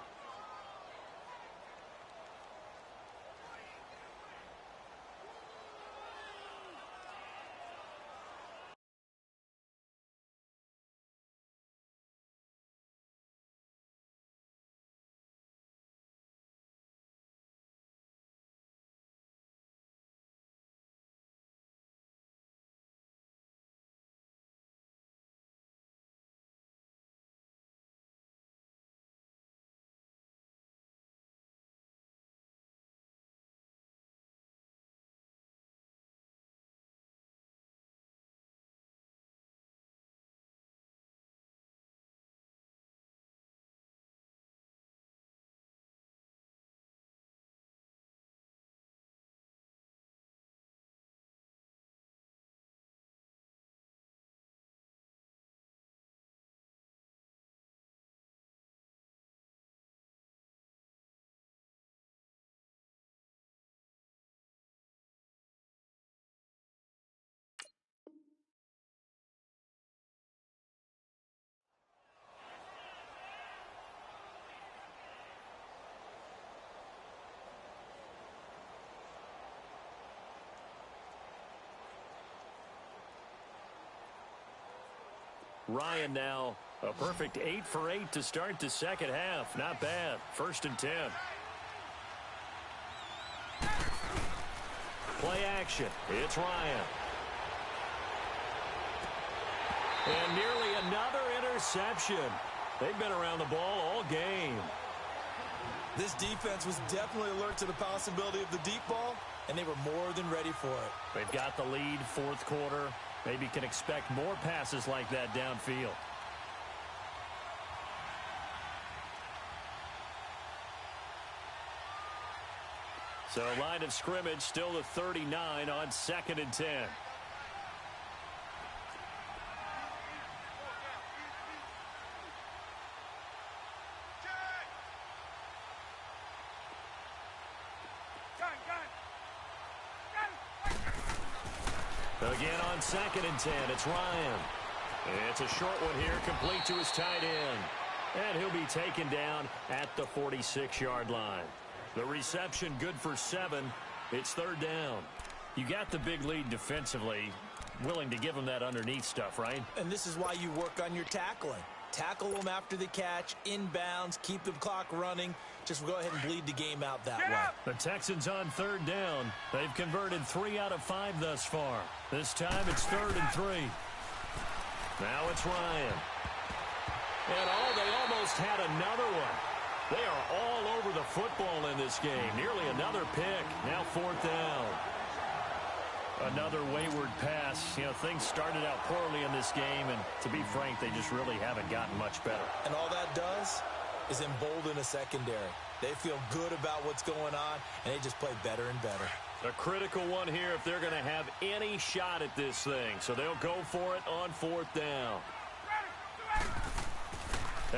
Ryan now, a perfect 8 for 8 to start the second half. Not bad. 1st and 10. Play action. It's Ryan. And nearly another interception. They've been around the ball all game. This defense was definitely alert to the possibility of the deep ball, and they were more than ready for it. They've got the lead, fourth quarter. Maybe can expect more passes like that downfield. So line of scrimmage still the 39 on 2nd and 10. Again on 2nd and 10, it's Ryan. It's a short one here, complete to his tight end. And he'll be taken down at the 46-yard line. The reception good for 7. It's 3rd down. You got the big lead defensively. Willing to give them that underneath stuff, right? And this is why you work on your tackling. Tackle them after the catch, inbounds, keep the clock running. Just go ahead and bleed the game out that way. The Texans on 3rd down. They've converted 3 out of 5 thus far. This time it's 3rd and 3. Now it's Ryan. And they almost had another one. They are all over the football in this game. Nearly another pick. Now 4th down. Another wayward pass. You know, things started out poorly in this game, and to be frank, they just really haven't gotten much better. And all that does is embolden a secondary. They feel good about what's going on, and they just play better and better. A critical one here if they're going to have any shot at this thing. So they'll go for it on 4th down.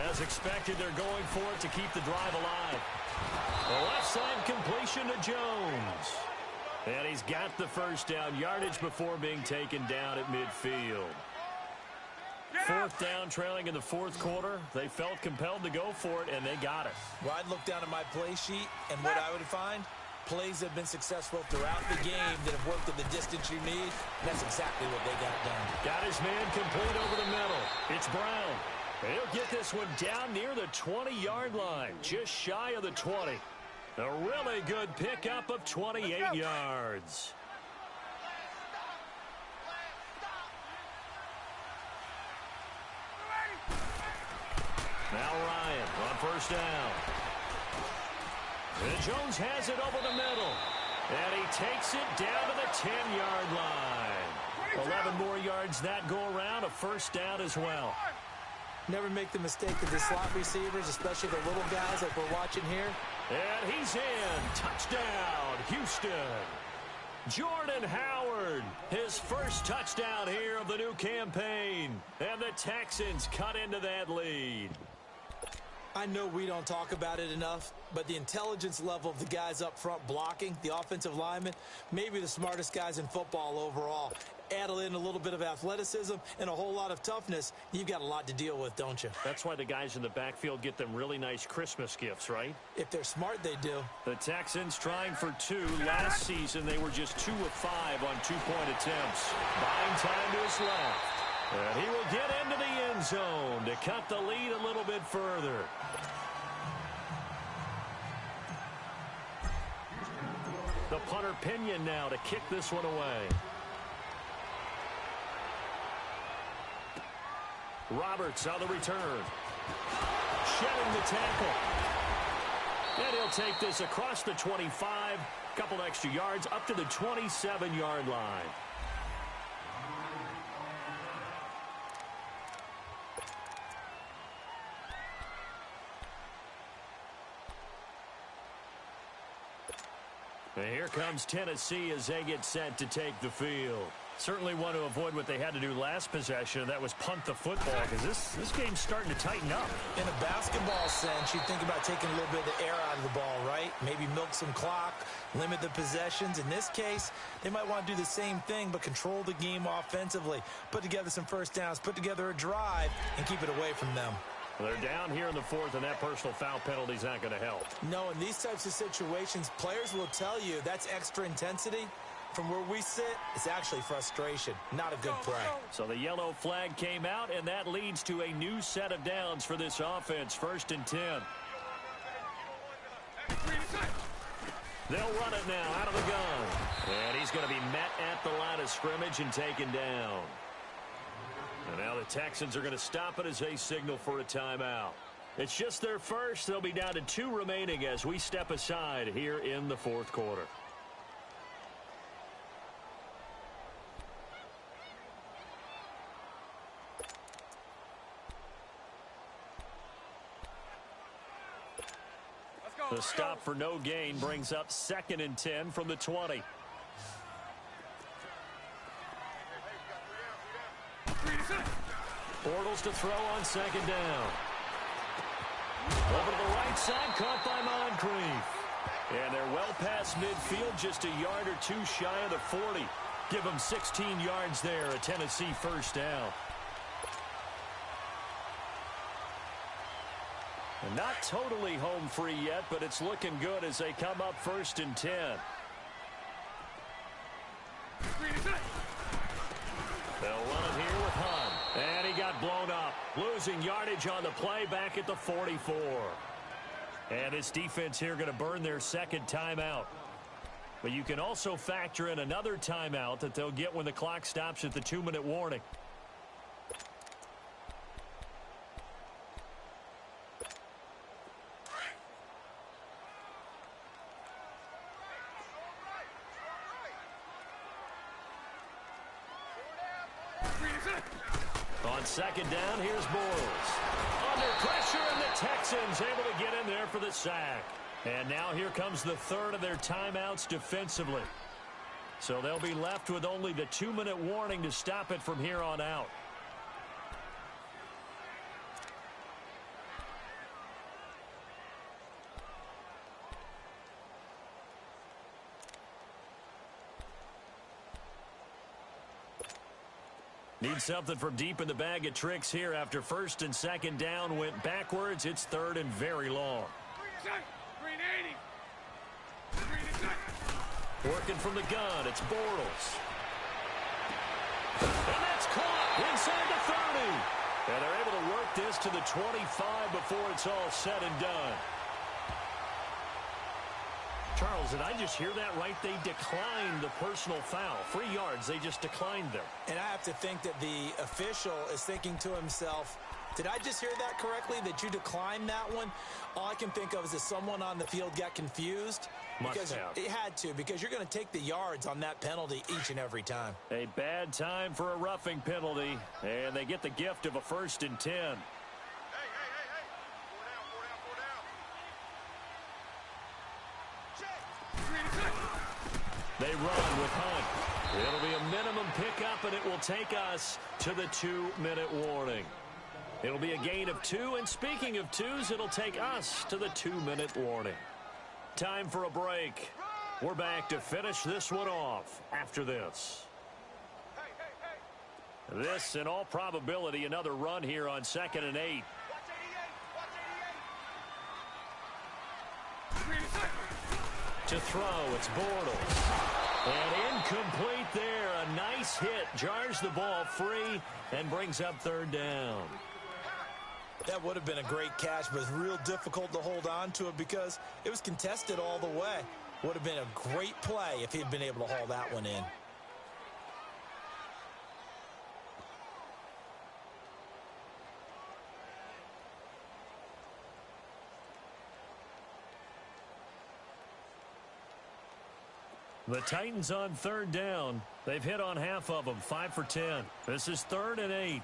As expected, they're going for it to keep the drive alive. The left side completion to Jones. And he's got the first down yardage before being taken down at midfield. 4th down, trailing in the 4th quarter. They felt compelled to go for it, and they got it. Well, I'd look down at my play sheet, and what I would find, plays that have been successful throughout the game that have worked at the distance you need, and that's exactly what they got done. Got his man complete over the middle. It's Brown. He'll get this one down near the 20-yard line, just shy of the 20. A really good pickup of 28 yards. Now Ryan on 1st down. And Jones has it over the middle. And he takes it down to the 10-yard line. 11 more yards that go around, a 1st down as well. Never make the mistake of the slot receivers, especially the little guys like we're watching here. And he's in. Touchdown, Houston. Jordan Howard, his first touchdown here of the new campaign. And the Texans cut into that lead. I know we don't talk about it enough, but the intelligence level of the guys up front blocking, the offensive linemen, maybe the smartest guys in football overall. Add in a little bit of athleticism and a whole lot of toughness, you've got a lot to deal with, don't you? That's why the guys in the backfield get them really nice Christmas gifts, right? If they're smart, they do. The Texans trying for 2. Last season, they were just 2 of 5 on 2-point attempts. Buying time to his left. And he will get into the end zone to cut the lead a little bit further. The punter Pinion now to kick this one away. Roberts on the return. Shedding the tackle. And he'll take this across the 25. Couple extra yards up to the 27-yard line. And here comes Tennessee as they get set to take the field. Certainly want to avoid what they had to do last possession. That was punt the football, because this game's starting to tighten up. In a basketball sense, you think about taking a little bit of the air out of the ball, right? Maybe milk some clock, limit the possessions. In this case, they might want to do the same thing, but control the game offensively. Put together some first downs, put together a drive, and keep it away from them. They're down here in the 4th, and that personal foul penalty is not going to help. No, in these types of situations, players will tell you that's extra intensity. From where we sit, it's actually frustration, not a good play. So the yellow flag came out, and that leads to a new set of downs for this offense. 1st and 10. They'll run it now out of the gun. And he's going to be met at the line of scrimmage and taken down. And now the Texans are going to stop it as they signal for a timeout. It's just their first. They'll be down to 2 remaining as we step aside here in the 4th quarter. The stop for no gain brings up 2nd and 10 from the 20. Bortles to throw on 2nd down. Over to the right side, caught by Moncrief. And they're well past midfield, just a yard or 2 shy of the 40. Give them 16 yards there, a Tennessee first down. And not totally home free yet, but it's looking good as they come up 1st and 10. They'll run it here with Hunt. And he got blown up. Losing yardage on the play back at the 44. And this defense here going to burn their 2nd timeout. But you can also factor in another timeout that they'll get when the clock stops at the 2-minute warning. On 2nd down, here's Bortles. Under pressure, and the Texans able to get in there for the sack. And now here comes the 3rd of their timeouts defensively. So they'll be left with only the 2-minute warning to stop it from here on out. Need something from deep in the bag of tricks here after first and second down went backwards. It's third and very long. Green 80. Green is set. Working from the gun, it's Bortles. And that's caught inside the 30. And they're able to work this to the 25 before it's all said and done. Charles, did I just hear that right? They declined the personal foul. 3 yards, they just declined them. And I have to think that the official is thinking to himself, did I just hear that correctly, that you declined that one? All I can think of is that someone on the field got confused. Must have. It had to, because you're going to take the yards on that penalty each and every time. A bad time for a roughing penalty, and they get the gift of a 1st and 10. They run with Hunt. It'll be a minimum pickup, and it will take us to the 2-minute warning. It'll be a gain of 2, and speaking of 2s, it'll take us to the 2-minute warning. Time for a break. We're back to finish this one off after this. This, in all probability, another run here on 2nd and 8. To throw, it's Bortles. And incomplete there. A nice hit. Jars the ball free and brings up 3rd down. That would have been a great catch, but it's real difficult to hold on to it because it was contested all the way. Would have been a great play if he'd been able to haul that one in. The Titans on 3rd down. They've hit on half of them, 5 for 10. This is 3rd and 8.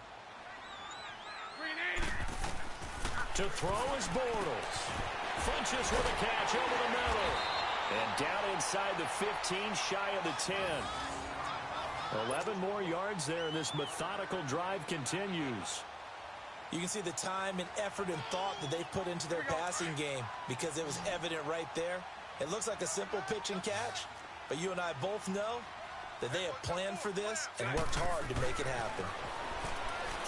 To throw is Bortles. Funches with a catch over the middle. And down inside the 15, shy of the 10. 11 more yards there, and this methodical drive continues. You can see the time and effort and thought that they put into their passing game because it was evident right there. It looks like a simple pitch and catch, but you and I both know that they have planned for this and worked hard to make it happen.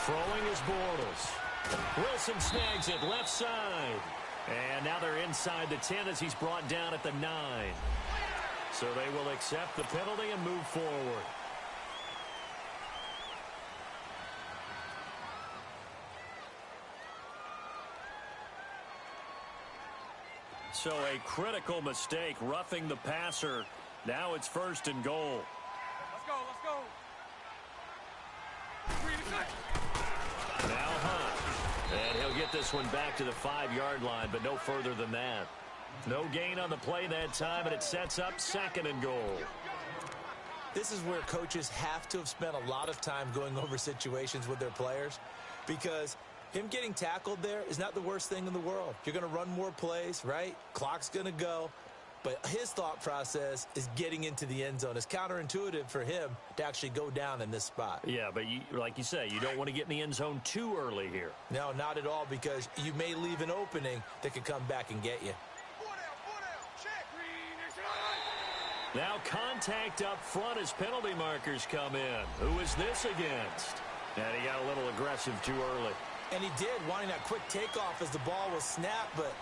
Throwing is Bortles. Wilson snags it left side. And now they're inside the 10 as he's brought down at the 9. So they will accept the penalty and move forward. So a critical mistake, roughing the passer. Now it's 1st and goal. Let's go, let's go. Now Hunt. And he'll get this one back to the 5-yard line, but no further than that. No gain on the play that time, and it sets up 2nd and goal. This is where coaches have to have spent a lot of time going over situations with their players because him getting tackled there is not the worst thing in the world. You're going to run more plays, right? Clock's going to go. But his thought process is getting into the end zone. It's counterintuitive for him to actually go down in this spot. Yeah, but like you say, you don't want to get in the end zone too early here. No, not at all, because you may leave an opening that could come back and get you. Now contact up front as penalty markers come in. Who is this against? And he got a little aggressive too early. And he did, wanting that quick takeoff as the ball was snapped, but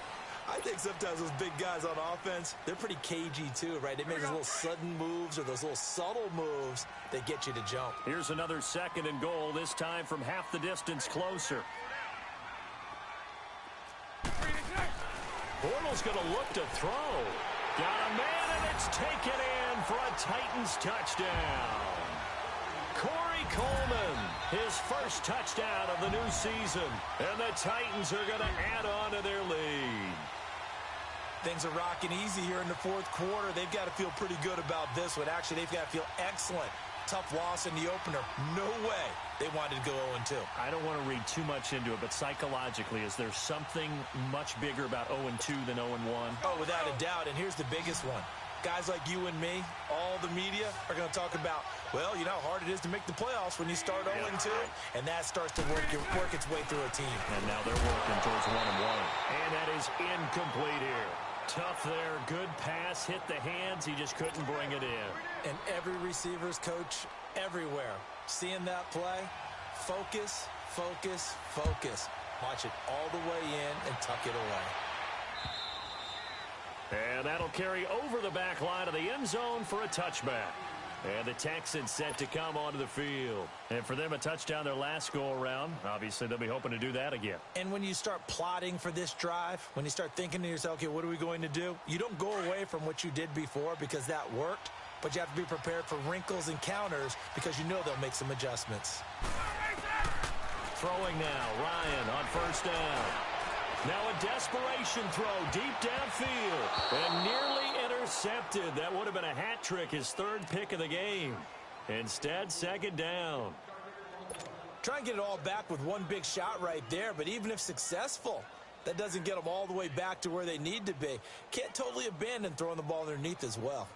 I think sometimes those big guys on offense, they're pretty cagey too, right? They make those little sudden moves or those little subtle moves that get you to jump. Here's another 2nd and goal, this time from half the distance closer. Bortles going to look to throw. Got a man, and it's taken in for a Titans touchdown. Corey Coleman, his first touchdown of the new season. And the Titans are going to add on to their lead. Things are rocking easy here in the 4th quarter. They've got to feel pretty good about this one. Actually, they've got to feel excellent. Tough loss in the opener. No way they wanted to go 0-2. I don't want to read too much into it, but psychologically, is there something much bigger about 0-2 than 0-1? Oh, without a doubt. And here's the biggest one. Guys like you and me, all the media, are going to talk about, well, you know how hard it is to make the playoffs when you start 0-2, and that starts to work its way through a team. And now they're working towards 1-1. And that is incomplete here. Tough there, good pass, hit the hands, he just couldn't bring it in. And every receiver's coach everywhere, seeing that play, focus, focus, focus. Watch it all the way in and tuck it away. And that'll carry over the back line of the end zone for a touchback. And the Texans set to come onto the field. And for them, a touchdown their last go-around. Obviously, they'll be hoping to do that again. And when you start plotting for this drive, when you start thinking to yourself, okay, what are we going to do? You don't go away from what you did before because that worked, but you have to be prepared for wrinkles and counters because you know they'll make some adjustments. Throwing now, Ryan on first down. Now a desperation throw deep downfield and nearly intercepted. That would have been a hat trick, his third pick of the game. Instead, second down. Try and get it all back with one big shot right there, but even if successful, that doesn't get them all the way back to where they need to be. Can't totally abandon throwing the ball underneath as well.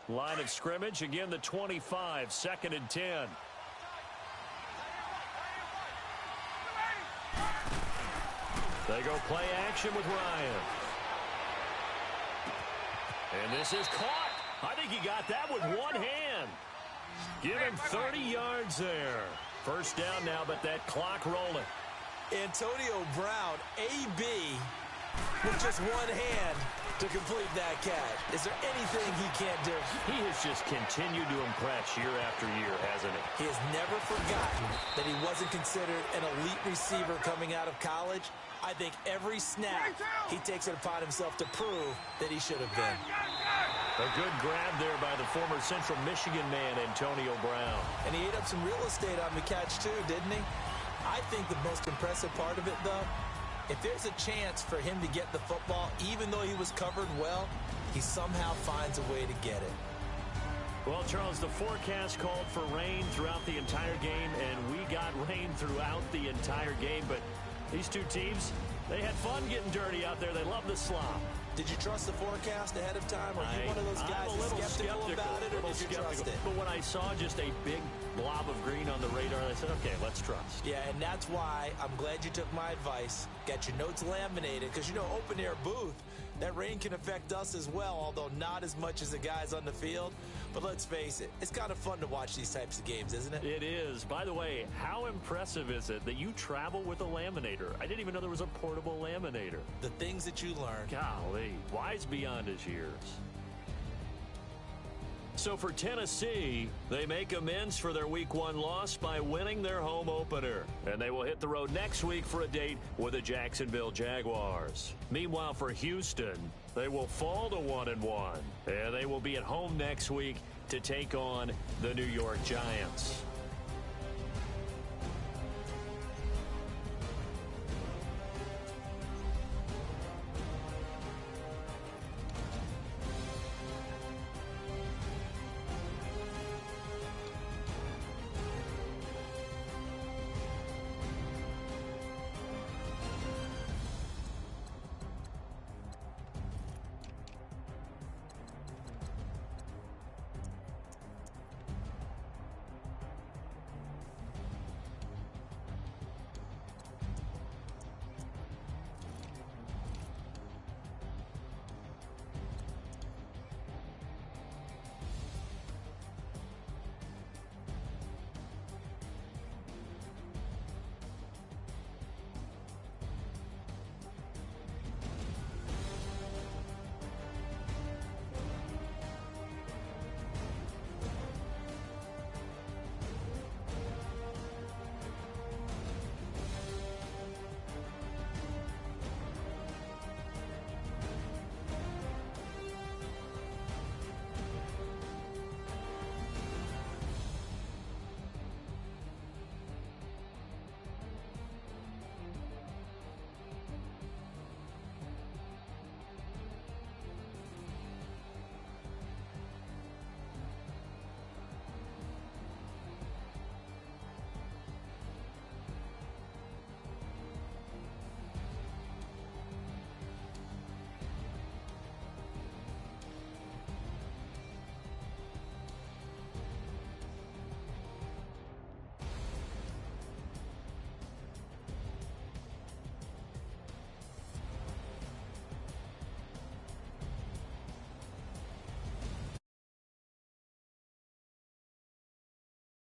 Line of scrimmage, again the 25, 2nd and 10. They go play action with Ryan. And this is caught. I think he got that with one hand. Give him 30 yards there. First down now, but that clock rolling. Antonio Brown, AB, with just one hand to complete that catch. Is there anything he can't do? He has just continued to impress year after year, hasn't he? He has never forgotten that he wasn't considered an elite receiver coming out of college. I think every snap he takes it upon himself to prove that he should have been. A good grab there by the former Central Michigan man, Antonio Brown. And he ate up some real estate on the catch too, didn't he? I think the most impressive part of it, though, if there's a chance for him to get the football, even though he was covered well, he somehow finds a way to get it. Well, Charles, the forecast called for rain throughout the entire game, and we got rain throughout the entire game. But these two teams, they had fun getting dirty out there. They love the slop. Did you trust the forecast ahead of time? Are you one of those guys that's skeptical about it, or did you trust it? But when I saw just a big blob of green on the radar, I said, okay, let's trust. Yeah, and that's why I'm glad you took my advice. Got your notes laminated, because, you know, open-air booth, that rain can affect us as well, although not as much as the guys on the field. But let's face it, it's kind of fun to watch these types of games, isn't it? It is. By the way, how impressive is it that you travel with a laminator? I didn't even know there was a portable laminator. The things that you learn. Golly, wise beyond his years. So for Tennessee, they make amends for their Week 1 loss by winning their home opener. And they will hit the road next week for a date with the Jacksonville Jaguars. Meanwhile, for Houston, they will fall to 1-1. And they will be at home next week to take on the New York Giants.